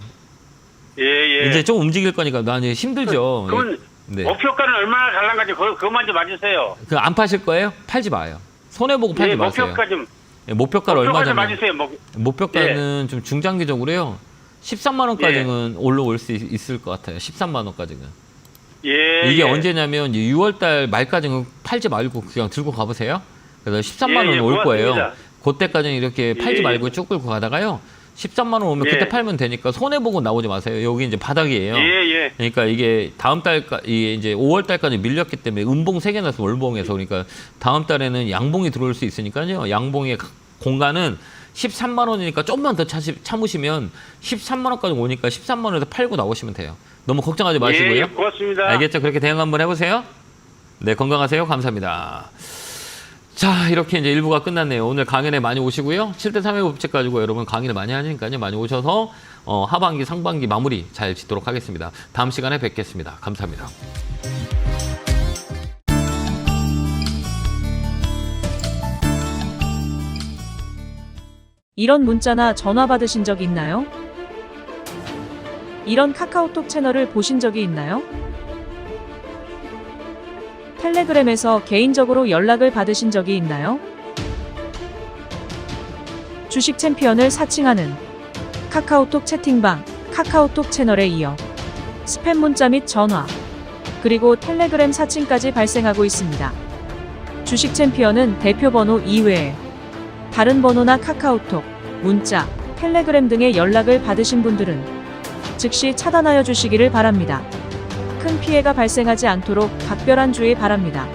예. 이제 좀 움직일 거니까 나 이제 힘들죠. 그건 네. 목표가는 얼마나 갈란가지 그것만 좀 맞으세요. 그 안 파실 거예요? 팔지 마요. 손해 보고 팔지 예, 마세요. 목표가 좀 목표가를 얼마 목표가 좀 잡냐? 맞으세요. 목표가는 좀 중장기적으로요. 13만 원까지는 올라올 수 있을 것 같아요. 13만 원까지는. 예. 이게 예. 언제냐면 6월달 말까지는 팔지 말고 그냥 들고 가보세요. 그래서 13만 원은 예, 올 거예요. 고맙습니다. 그때까지는 이렇게 팔지 예. 말고 쭉 끌고 가다가요. 13만 원 오면 예. 그때 팔면 되니까 손해 보고 나오지 마세요. 여기 이제 바닥이에요. 예. 그러니까 이게 다음 달까 이게 이제 5월 달까지 밀렸기 때문에 음봉 3개 나서 월봉에서 그러니까 다음 달에는 양봉이 들어올 수 있으니까요. 양봉의 공간은 13만 원이니까 좀만 더 참으시면 13만 원까지 오니까 13만 원에서 팔고 나오시면 돼요. 너무 걱정하지 마시고요. 예, 고맙습니다. 알겠죠? 그렇게 대응 한번 해보세요. 네, 건강하세요. 감사합니다. 자, 이렇게 이제 1부가 끝났네요. 오늘 강연에 많이 오시고요. 7대 3의 법칙 가지고 여러분 강의를 많이 하니까요. 많이 오셔서 하반기, 상반기 마무리 잘 짓도록 하겠습니다. 다음 시간에 뵙겠습니다. 감사합니다. 이런 문자나 전화 받으신 적 있나요? 이런 카카오톡 채널을 보신 적이 있나요? 텔레그램에서 개인적으로 연락을 받으신 적이 있나요? 주식 챔피언을 사칭하는 카카오톡 채팅방, 카카오톡 채널에 이어 스팸 문자 및 전화, 그리고 텔레그램 사칭까지 발생하고 있습니다. 주식 챔피언은 대표 번호 이외에 다른 번호나 카카오톡, 문자, 텔레그램 등의 연락을 받으신 분들은 즉시 차단하여 주시기를 바랍니다. 큰 피해가 발생하지 않도록 각별한 주의 바랍니다.